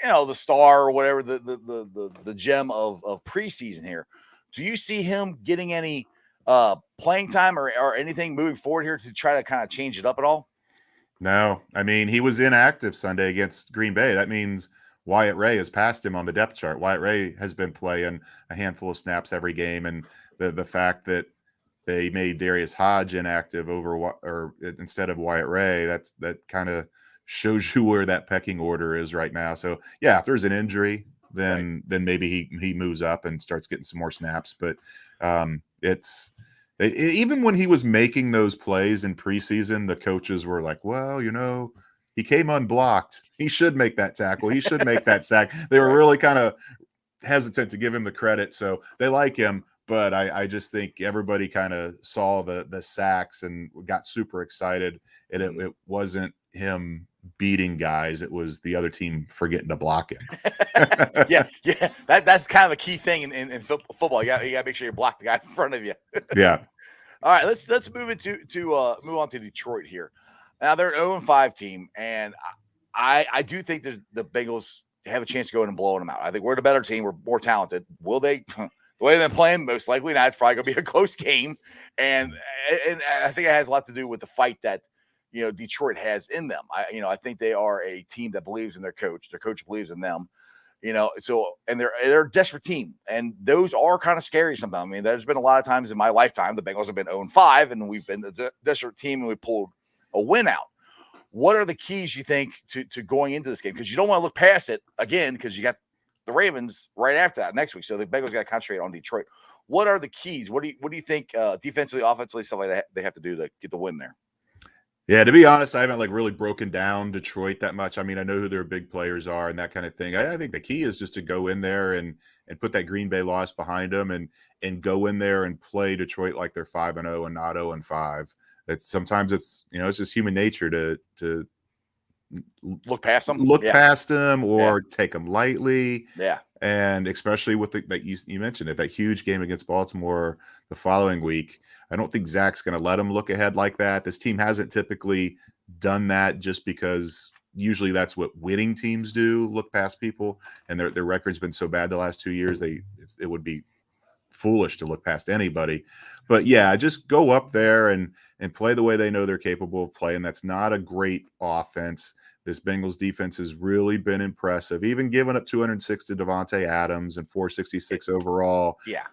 the star or whatever, the gem of preseason here. Do you see him getting any playing time or anything moving forward here to try to kind of change it up at all? No, I mean, he was inactive Sunday against Green Bay. That means Wyatt Ray has passed him on the depth chart. Wyatt Ray has been playing a handful of snaps every game, and the fact that they made Darius Hodge inactive instead of Wyatt Ray, that kind of shows you where that pecking order is right now. So yeah, if there's an injury, then maybe he moves up and starts getting some more snaps. But even when he was making those plays in preseason, the coaches were like, well, he came unblocked. He should make that tackle. He should make that sack. They were really kind of hesitant to give him the credit. So they like him, but I just think everybody kind of saw the sacks and got super excited. And it wasn't him beating guys. It was the other team forgetting to block him. yeah. That's kind of a key thing in football. You got to make sure you block the guy in front of you. Yeah. All right, let's move move on to Detroit here. Now they're an 0-5 team, and I do think that the Bengals have a chance to go in and blowing them out. I think we're the better team. We're more talented. Will they? The way they've been playing, most likely not. It's probably going to be a close game, and I think it has a lot to do with the fight that Detroit has in them. I think they are a team that believes in their coach. Their coach believes in them. And they're a desperate team, and those are kind of scary sometimes. I mean, there's been a lot of times in my lifetime the Bengals have been 0-5, and we've been the desperate team, and we pulled a win out. What are the keys you think to going into this game? Because you don't want to look past it again, because you got the Ravens right after that next week, so the Bengals got to concentrate on Detroit. What are the keys? What do you think defensively, offensively, stuff like that they have to do to get the win there? Yeah, to be honest, I haven't really broken down Detroit that much. I mean, I know who their big players are and that kind of thing. I think the key is just to go in there and put that Green Bay loss behind them and go in there and play Detroit like they're 5-0 and not 0-5. Sometimes it's just human nature to look past them, past them or take them lightly. Yeah. And especially with that you mentioned it, that huge game against Baltimore the following week. I don't think Zach's going to let him look ahead like that. This team hasn't typically done that just because usually that's what winning teams do, look past people. And their record's been so bad the last 2 years, it would be foolish to look past anybody. But yeah, just go up there and play the way they know they're capable of playing. That's not a great offense. This Bengals defense has really been impressive, even giving up 206 to Devontae Adams and 466 overall. Yeah.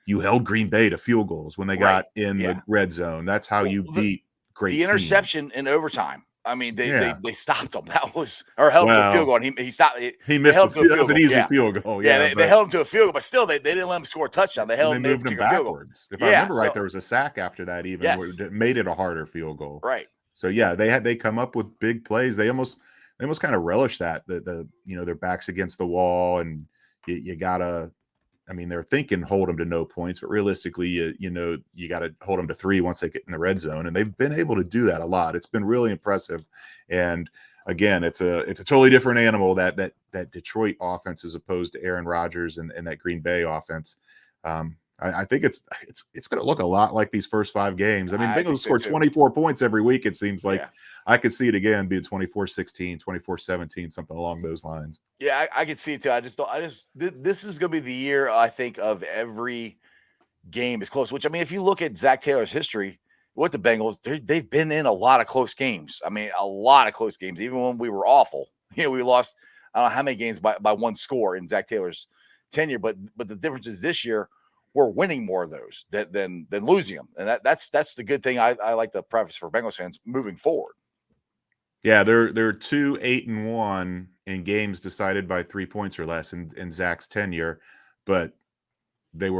You held Green Bay to field goals when they got in the red zone. That's how you beat great teams. The interception in overtime. I mean, they stopped him. That was held him to a field goal. And he stopped. He missed it. That was an easy field goal. Yeah, they held him to a field goal, but still, they didn't let him score a touchdown. They held him. They moved him backwards. If I remember right, there was a sack after that. Even where it made it a harder field goal. Right. So yeah, they come up with big plays. They almost kind of relish that their backs against the wall, and you gotta. I mean, they're thinking hold them to no points, but realistically, you got to hold them to 3 once they get in the red zone, and they've been able to do that a lot. It's been really impressive, and again, it's a totally different animal that Detroit offense as opposed to Aaron Rodgers and that Green Bay offense. I think it's going to look a lot like these first 5 games. I mean, Bengals score 24 points every week. It seems like I could see it again being 24-16, 24-17, something along those lines. Yeah, I can see it too. This is going to be the year, I think, of every game is close. Which, I mean, if you look at Zach Taylor's history with the Bengals, they've been in a lot of close games. I mean, a lot of close games. Even when we were awful, we lost I don't know how many games by 1 score in Zach Taylor's tenure. But the difference is this year we're winning more of those than losing them, and that's the good thing. I like to preface for Bengals fans moving forward. Yeah, they're 2-8-1 in games decided by 3 points or less in Zach's tenure. but they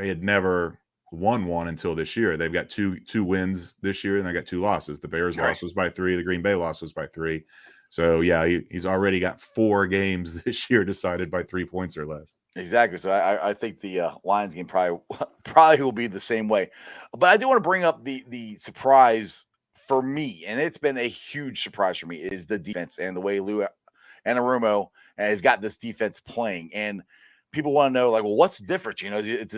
had never won one until this year. They've got two wins this year, and they got 2 losses. The Bears Right. loss was by 3. The Green Bay loss was by 3. So yeah, he's already got 4 games this year decided by 3 points or less. Exactly. So I think the Lions game probably will be the same way. But I do want to bring up the surprise for me, and it's been a huge surprise for me, is the defense and the way Lou Anarumo has got this defense playing. And people want to know, like, well, what's the difference? You know, is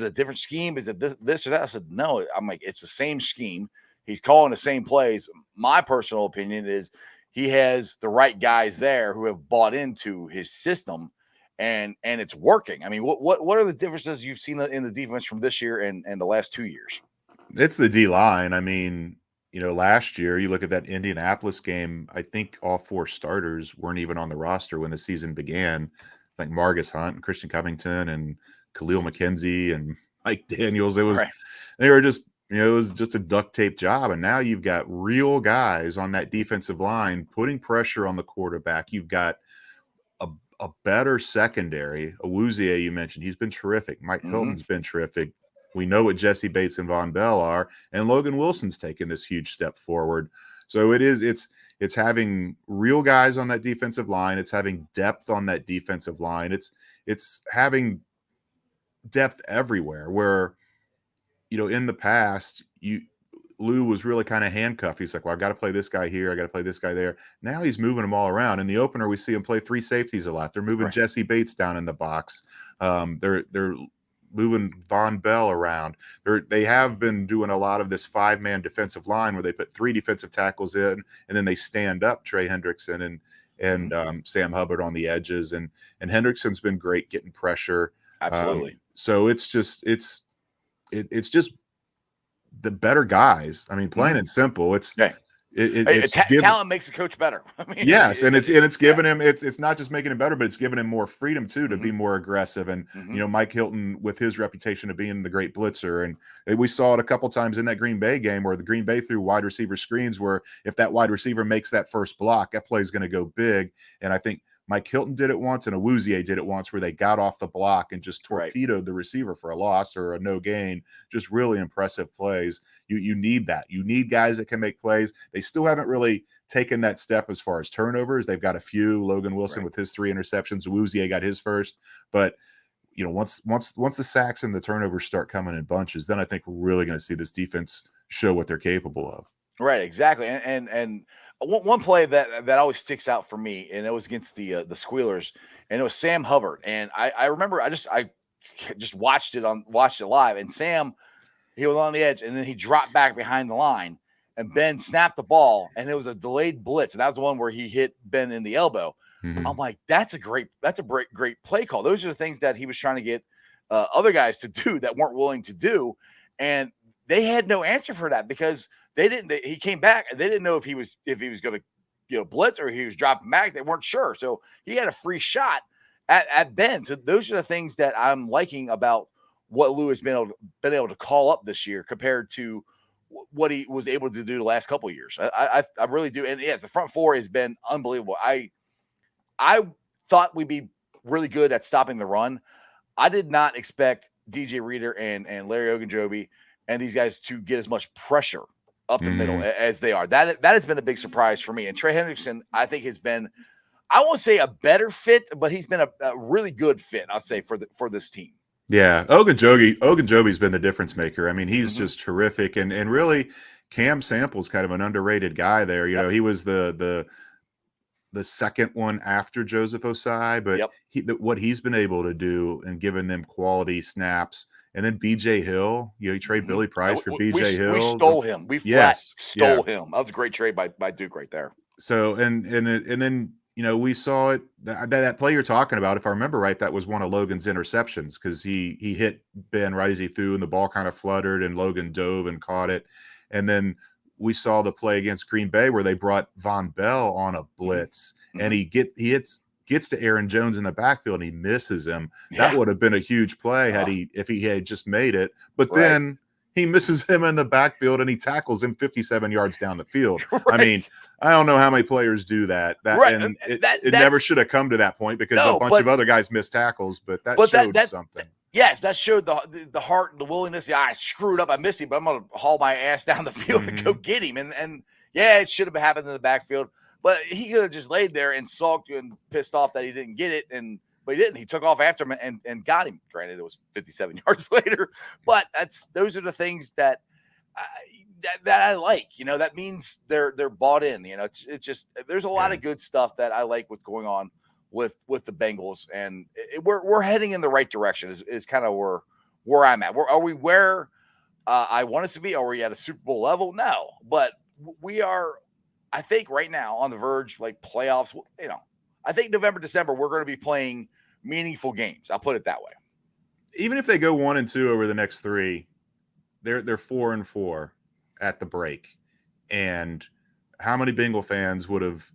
it a different scheme? Is it this or that? I said, no. I'm like, it's the same scheme. He's calling the same plays. My personal opinion is he has the right guys there who have bought into his system, and it's working. I mean, what are the differences you've seen in the defense from this year and the last 2 years? It's the D line. I mean, last year you look at that Indianapolis game, I think all 4 starters weren't even on the roster when the season began. Like Margus Hunt and Christian Covington and Khalil McKenzie and Mike Daniels. They were just, it was just a duct tape job. And now you've got real guys on that defensive line putting pressure on the quarterback. You've got a better secondary. Awuzie, you mentioned, he's been terrific. Mike Hilton's been terrific. We know what Jesse Bates and Von Bell are, and Logan Wilson's taken this huge step forward. So it's having real guys on that defensive line. It's having depth on that defensive line. It's having depth everywhere where, in the past, Lou was really kind of handcuffed. He's like, well, I got to play this guy here. I got to play this guy there. Now he's moving them all around. In the opener, we see him play 3 safeties a lot. They're moving Jesse Bates down in the box. They're moving Von Bell around. They have been doing a lot of this 5-man defensive line where they put 3 defensive tackles in, and then they stand up Trey Hendrickson and Sam Hubbard on the edges. And Hendrickson's been great getting pressure. Absolutely. So it's just the better guys. I mean, plain and simple. Talent makes a coach better. I mean, yes, and it's giving him. It's not just making him better, but it's giving him more freedom too to be more aggressive. And Mike Hilton, with his reputation of being the great blitzer, and we saw it a couple times in that Green Bay game where the Green Bay threw wide receiver screens. Where if that wide receiver makes that first block, that play is going to go big. And I think Mike Hilton did it once, and Awuzie did it once, where they got off the block and just torpedoed the receiver for a loss or a no gain. Just really impressive plays. You need that. You need guys that can make plays. They still haven't really taken that step as far as turnovers. They've got a few. Logan Wilson with his 3 interceptions. Awuzie got his first. But once the sacks and the turnovers start coming in bunches, then I think we're really going to see this defense show what they're capable of. Right, exactly. And one play that always sticks out for me, and it was against the Squealers, and it was Sam Hubbard. And I remember I just watched it live, and Sam, he was on the edge, and then he dropped back behind the line, and Ben snapped the ball, and it was a delayed blitz, and that was the one where he hit Ben in the elbow. I'm like, that's a great play call. Those are the things that he was trying to get other guys to do that weren't willing to do, and they had no answer for that because he came back and they didn't know if he was going to blitz or he was dropping back. They weren't sure. So he had a free shot at Ben. So those are the things that I'm liking about what Lou has been able to call up this year compared to what he was able to do the last couple of years. I really do. And yes, the front 4 has been unbelievable. I thought we'd be really good at stopping the run. I did not expect DJ Reader and Larry Ogunjobi and these guys to get as much pressure up the middle as they are. That has been a big surprise for me. And Trey Hendrickson, I think, has been, I won't say a better fit, but he's been a really good fit, I'll say, for this team. Yeah, Ogunjobi's been the difference maker. I mean, he's just terrific, and really, Cam Sample's kind of an underrated guy there. He was the second one after Joseph Osai, but what he's been able to do and giving them quality snaps. And then BJ Hill, you trade Billy Price for BJ Hill. We stole him. We stole him. That was a great trade by Duke right there. So and then we saw it that play you're talking about. If I remember right, that was one of Logan's interceptions because he hit Ben right as he threw, and the ball kind of fluttered, and Logan dove and caught it. And then we saw the play against Green Bay where they brought Von Bell on a blitz, and he gets to Aaron Jones in the backfield and he misses him. That would have been a huge play if he had just made it. But then he misses him in the backfield and he tackles him 57 yards down the field. Right. I mean, I don't know how many players do that. Right. And it That's never should have come to that point because a no, bunch of other guys missed tackles, but that but showed that something. yes, that showed the heart and the willingness. Yeah, I screwed up, I missed him, but I'm gonna haul my ass down the field and go get him. And yeah, it should have happened in the backfield, but he could have just laid there and sulked and pissed off that he didn't get it. But he didn't. He took off after him and got him. Granted, it was 57 yards later, but those are the things that I like. You know, that means they're bought in. You know, it's just there's a lot of good stuff that I like what's going on with the Bengals, and we're heading in the right direction. Is kind of where I'm at. Are we where I want us to be? Are we at a Super Bowl level? No, but we are. I think right now on the verge, like playoffs. You know, I think November, December, we're going to be playing meaningful games. I'll put it that way. Even if they go 1-2 over the next 3, they're 4-4 at the break. And how many Bengal fans would have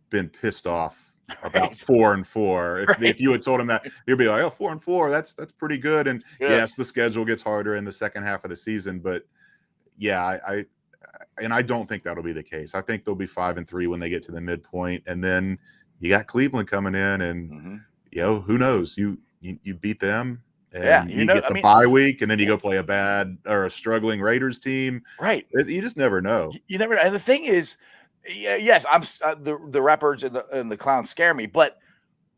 been pissed off about 4-4 if you had told them that? You'd be like, oh, 4-4, that's pretty good. And yes, the schedule gets harder in the second half of the season, but yeah, I don't think that'll be the case. I think they'll be 5-3 when they get to the midpoint, and then you got Cleveland coming in, and who knows? You beat them, and you get the bye week, and then you go play a bad or a struggling Raiders team. Right. You just never know. You never know. And the thing is, yes, I'm the rappers and the clowns scare me, but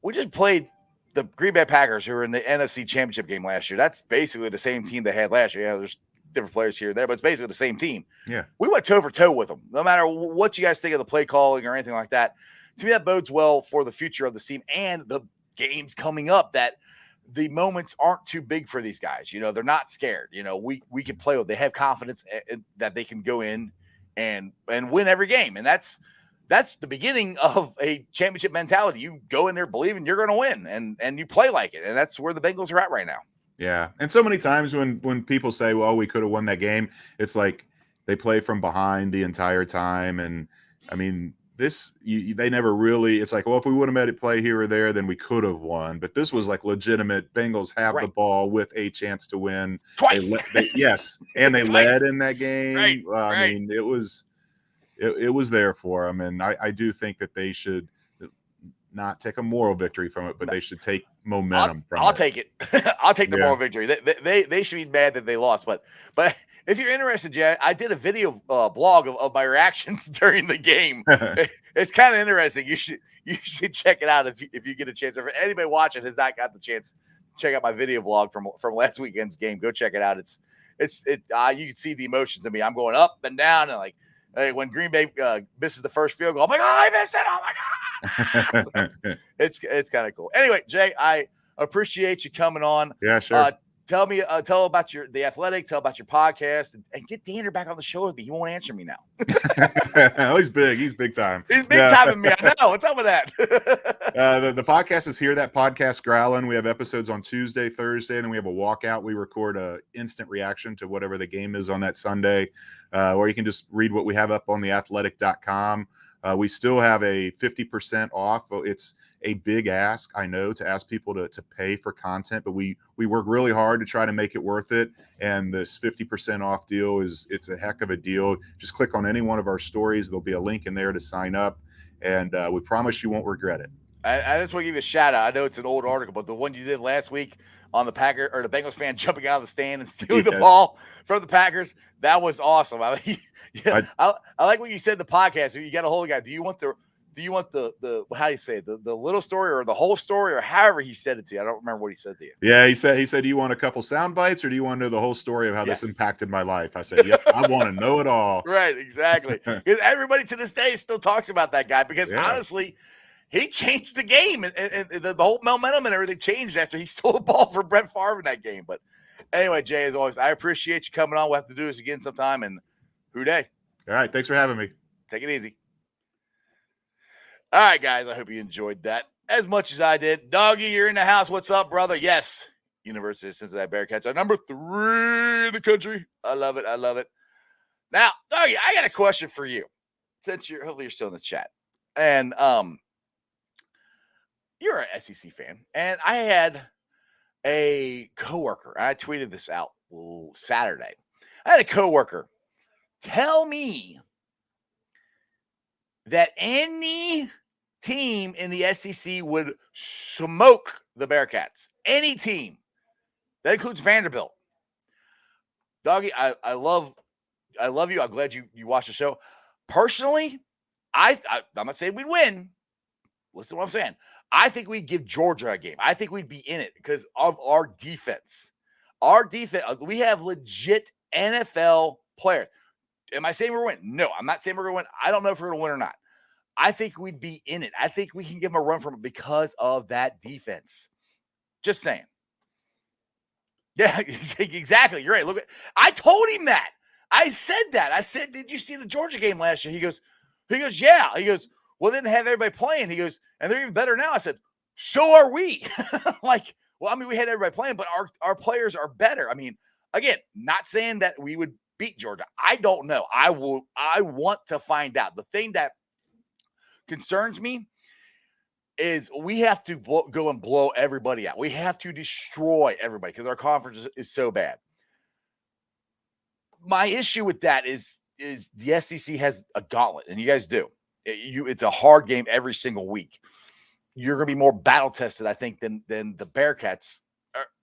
we just played the Green Bay Packers, who were in the NFC Championship game last year. That's basically the same team they had last year. Yeah, there's different players here and there, but it's basically the same team. Yeah. We went toe for toe with them. No matter what you guys think of the play calling or anything like that, to me, that bodes well for the future of the team and the games coming up, that the moments aren't too big for these guys. You know, they're not scared. You know, we can play with, they have confidence that they can go in and win every game. And that's the beginning of a championship mentality. You go in there believing you're going to win, and you play like it. And that's where the Bengals are at right now. Yeah. And so many times when people say, well, we could have won that game, it's like they play from behind the entire time. And I mean, they never really, it's like, well, if we would have made it play here or there, then we could have won. But this was like legitimate. Bengals have the ball with a chance to win twice. Yes. And they led in that game. Right. I mean, it was there for them. And I do think that they should not take a moral victory from it, but they should take momentum from it. I'll take it. I'll take the moral victory. They should be mad that they lost. But if you're interested, Jay, I did a video blog of my reactions during the game. It's kind of interesting. You should check it out if you get a chance. If anybody watching has not got the chance, check out my video blog from last weekend's game. Go check it out. You can see the emotions in me. I'm going up and down, and like when Green Bay misses the first field goal, I'm like, oh, I missed it. Oh my God. So it's kind of cool. Anyway, Jay, I appreciate you coming on. Yeah, sure. Tell about the Athletic, tell about your podcast, and get Danner back on the show with me. He won't answer me now. Oh, he's big. He's big time. He's big time in me. I know. What's up with that? The podcast is here. That podcast growling. We have episodes on Tuesday, Thursday, and then we have a walkout. We record a instant reaction to whatever the game is on that Sunday, or you can just read what we have up on theathletic.com. We still have a 50% off. It's a big ask, I know, to ask people to pay for content, but we work really hard to try to make it worth it. And this 50% off deal it's a heck of a deal. Just click on any one of our stories. There'll be a link in there to sign up, and we promise you won't regret it. I just want to give you a shout out. I know it's an old article, but the one you did last week on the Bengals fan jumping out of the stand and stealing the ball from the Packers, that was awesome. I like what you said in the podcast. You got a whole guy. Do you want the how do you say it? The little story or the whole story, or however he said it to you? I don't remember what he said to you. Yeah, he said, do you want a couple sound bites, or do you want to know the whole story of how this impacted my life? I said, yep, I want to know it all. Right, exactly. Because everybody to this day still talks about that guy, because honestly, he changed the game, and the whole momentum and everything changed after he stole the ball from Brett Favre in that game. But anyway, Jay, as always, I appreciate you coming on. We'll have to do this again sometime, and hooday. All right, thanks for having me. Take it easy. All right, guys, I hope you enjoyed that as much as I did. Doggy, you're in the house. What's up, brother? Yes, University of Cincinnati Bearcats are number 3 in the country. I love it. I love it. Now, Doggy, I got a question for you, since hopefully you're still in the chat. And you're an SEC fan, and I had a coworker. I tweeted this out Saturday. I had a coworker tell me that any team in the SEC would smoke the Bearcats. Any team. That includes Vanderbilt. Doggy, I love you. I'm glad you watched the show. Personally, I'm not saying we'd win. Listen to what I'm saying. I think we'd give Georgia a game. I think we'd be in it because of our defense. Our defense, we have legit NFL players. Am I saying we're going to win? No, I'm not saying we're going to win. I don't know if we're going to win or not. I think we'd be in it. I think we can give them a run from it because of that defense. Just saying. Yeah, exactly. You're right. Look, I told him that. I said that. I said, "Did you see the Georgia game last year?" He goes, "Yeah." He goes, "Well, they didn't have everybody playing." He goes, "And they're even better now." I said, "So are we." Like, well, I mean, we had everybody playing, but our players are better. I mean, again, not saying that we would beat Georgia. I don't know. I want to find out. The thing that concerns me is we have to go and blow everybody out. We have to destroy everybody because our conference is so bad. My issue with that is the SEC has a gauntlet, and you guys do. It's a hard game every single week. You're going to be more battle tested, I think, than the Bearcats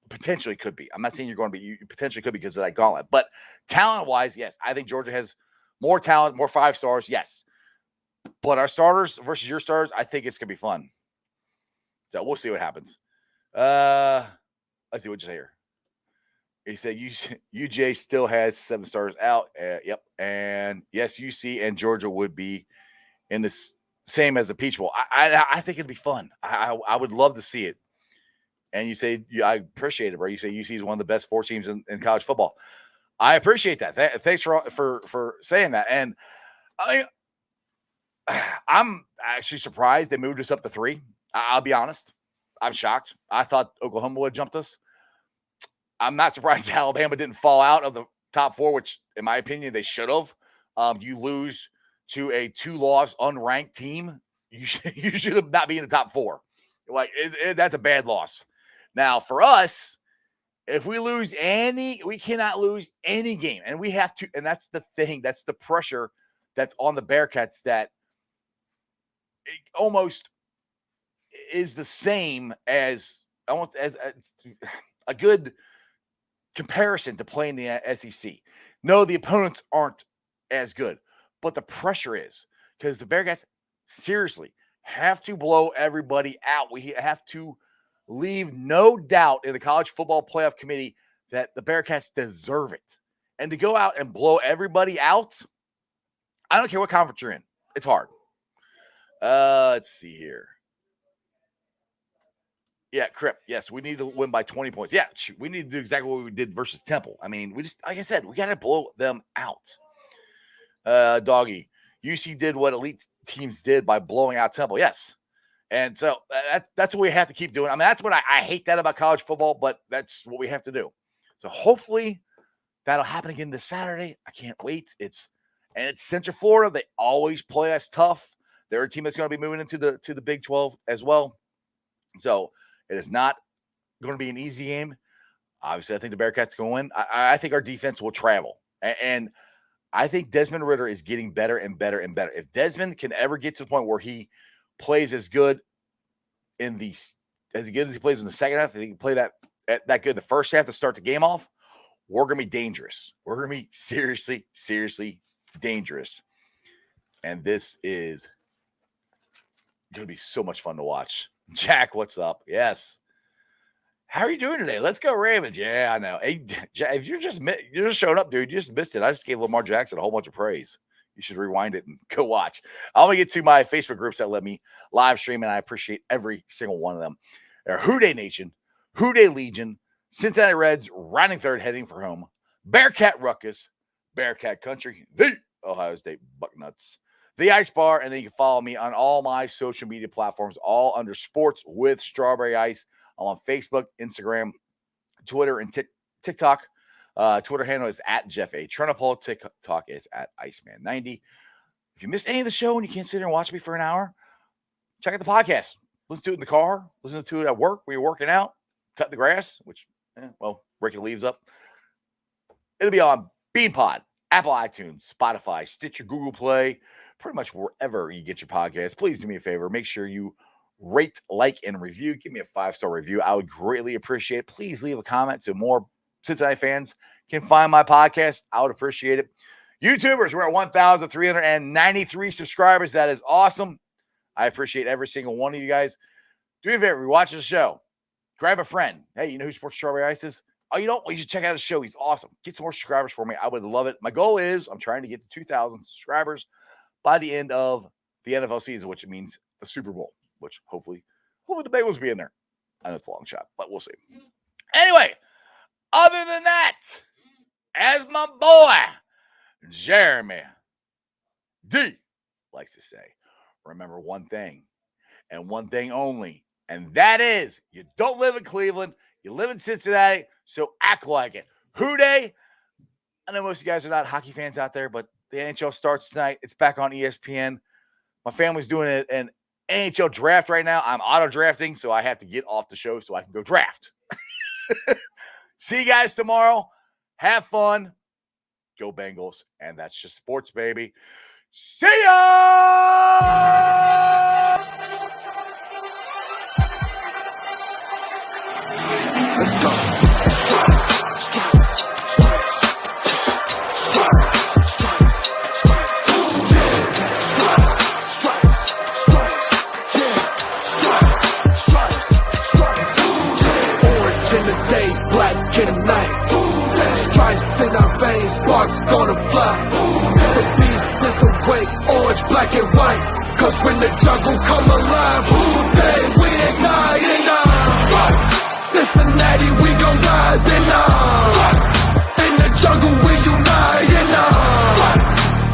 potentially could be. I'm not saying you're going to be. You potentially could be because of that gauntlet. But talent-wise, yes, I think Georgia has more talent, more 5 stars, yes. But our starters versus your starters, I think it's going to be fun. So we'll see what happens. Let's see what you say here. He said UJ still has 7 stars out. Yep. And yes, UC and Georgia would be in this same as the Peach Bowl. I think it'd be fun. I would love to see it. And you say, I appreciate it, bro. You say UC is one of the best 4 teams in college football. I appreciate that. Thanks for saying that. And I'm actually surprised they moved us up to 3. I'll be honest. I'm shocked. I thought Oklahoma would have jumped us. I'm not surprised Alabama didn't fall out of the top 4, which, in my opinion, they should have. You lose to a 2-loss unranked team, you should have not be in the top 4. Like that's a bad loss. Now for us, if we lose we cannot lose any game, and we have to. And that's the thing. That's the pressure that's on the Bearcats. That it almost is the same as almost as a good comparison to playing the SEC. No, the opponents aren't as good, but the pressure is because the Bearcats seriously have to blow everybody out. We have to leave no doubt in the college football playoff committee that the Bearcats deserve it. And to go out and blow everybody out, I don't care what conference you're in. It's hard. Let's see here. Yeah, Crip. Yes, we need to win by 20 points. Yeah, we need to do exactly what we did versus Temple. I mean, we just, like I said, we got to blow them out. Doggy, UC did what elite teams did by blowing out Temple. Yes. And so that's what we have to keep doing. I mean, that's what I hate that about college football, but that's what we have to do. So hopefully that'll happen again this Saturday. I can't wait. It's Central Florida. They always play us tough. They're a team that's going to be moving into the Big 12 as well. So it is not going to be an easy game. Obviously, I think the Bearcats going to win. I think our defense will travel. And I think Desmond Ridder is getting better and better and better. If Desmond can ever get to the point where he plays as good as he plays in the second half, if he can play that good in the first half to start the game off, we're going to be dangerous. We're going to be seriously, seriously dangerous. And this is going to be so much fun to watch. Jack, what's up? Yes. How are you doing today? Let's go Ravens. Yeah, I know. Hey, Jack, if you're just showing up, dude, you just missed it. I just gave Lamar Jackson a whole bunch of praise. You should rewind it and go watch. I'm going to get to my Facebook groups that let me live stream, and I appreciate every single one of them. They're Houday Nation, Houday Legion, Cincinnati Reds, riding third, heading for home, Bearcat Ruckus, Bearcat Country, the Ohio State Bucknuts, the Ice Bar, and then you can follow me on all my social media platforms, all under Sports with Strawberry Ice. I'm on Facebook, Instagram, Twitter, and TikTok. Twitter handle is at Jeff A. Trenopole. TikTok is at Iceman90. If you missed any of the show and you can't sit here and watch me for an hour, check out the podcast. Listen to it in the car. Listen to it at work when you're working out, cutting the grass, which, raking the leaves up. It'll be on BeanPod, Apple iTunes, Spotify, Stitcher, Google Play, pretty much wherever you get your podcast. Please do me a favor. Make sure you rate, like, and review. Give me a 5-star review. I would greatly appreciate it. Please leave a comment so more Cincinnati fans can find my podcast. I would appreciate it. YouTubers, we're at 1,393 subscribers. That is awesome. I appreciate every single one of you guys. Do me a favor. If you're watching the show, grab a friend. Hey, you know who Sports Strawberry Ice is? Oh, you don't? Well, you should check out his show. He's awesome. Get some more subscribers for me. I would love it. My goal is I'm trying to get to 2,000 subscribers by the end of the NFL season, which means the Super Bowl, which hopefully the Bengals will be in there. I know it's a long shot, but we'll see. Anyway, other than that, as my boy, Jeremy D likes to say, remember one thing and one thing only, and that is you don't live in Cleveland. You live in Cincinnati, so act like it. Who Dey? I know most of you guys are not hockey fans out there, but the NHL starts tonight. It's back on ESPN. My family's doing an NHL draft right now. I'm auto-drafting, so I have to get off the show so I can go draft. See you guys tomorrow. Have fun. Go Bengals. And that's just sports, baby. See ya! Let's go. Stripes, stripes, stripes, stripes, stripes, stripes, stripes, stripes, yeah, stripes, stripes, stripes, orange in the day, black in the night, stripes in our veins, sparks gonna fly, the beast disobey, orange, black and white, cause when the jungle come alive, who Dey, we ignite in stripes. Cincinnati, we gon' rise in in the jungle, we unite in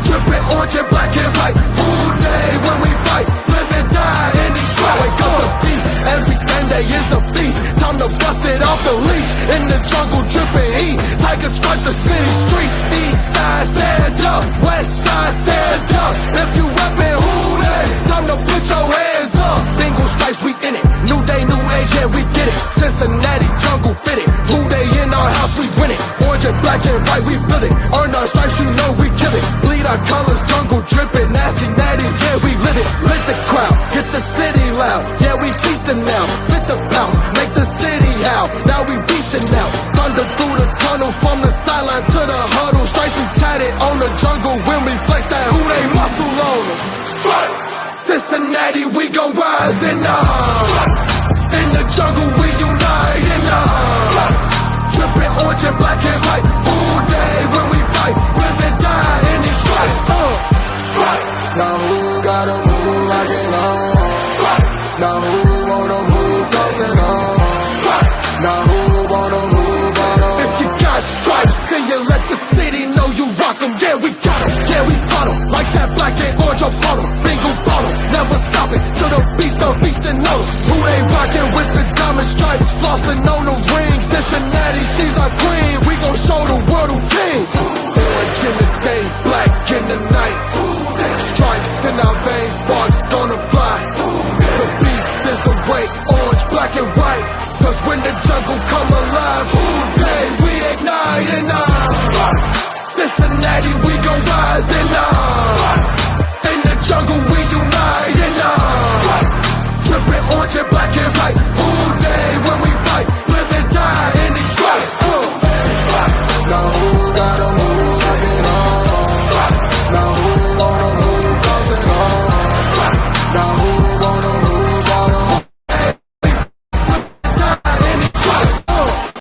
dripping orange and black and white. Who Dey when we fight, live and die in these stripes. Wake up the beast, every day is a feast. Time to bust it off the leash. In the jungle, dripping heat. Tigers strike the city streets. East side, stand up. West side, stand up. If you reppin' who Dey, time to put your hands up. Bingo stripes, we in it. New day, new age, yeah, we get it. Cincinnati, jungle fitted. Who Dey in our house, we win it. Orange and black and white, we build it. Earn our stripes, you know we kill it. Bleed our colors, jungle dripping. Nasty, natty, yeah, we live it. Lit the crowd, get the city loud. Yeah, we feasting now. Fit the bounce, make the city howl. Now we beastin' now. Thunder through the tunnel, from the sideline to the huddle. Stripes we tatted on the jungle when we flex that who Dey muscle on them. Stripes, Cincinnati, we gon' rise in in the jungle, we unite in dripping orange and black and white. Who Dey when we fight, live and die in these stripes. Stripes. Now who gotta move like it on? Stripes. Now who wanna move crossing on? Stripes. Now who wanna move on? If you got stripes and you let the city know you rock 'em, yeah we got 'em, yeah we fought 'em. Like that black and orange up on 'em, bingo ball 'em, never stop it till the beast and know 'em. Who Dey rockin' with the diamond stripes, flossin'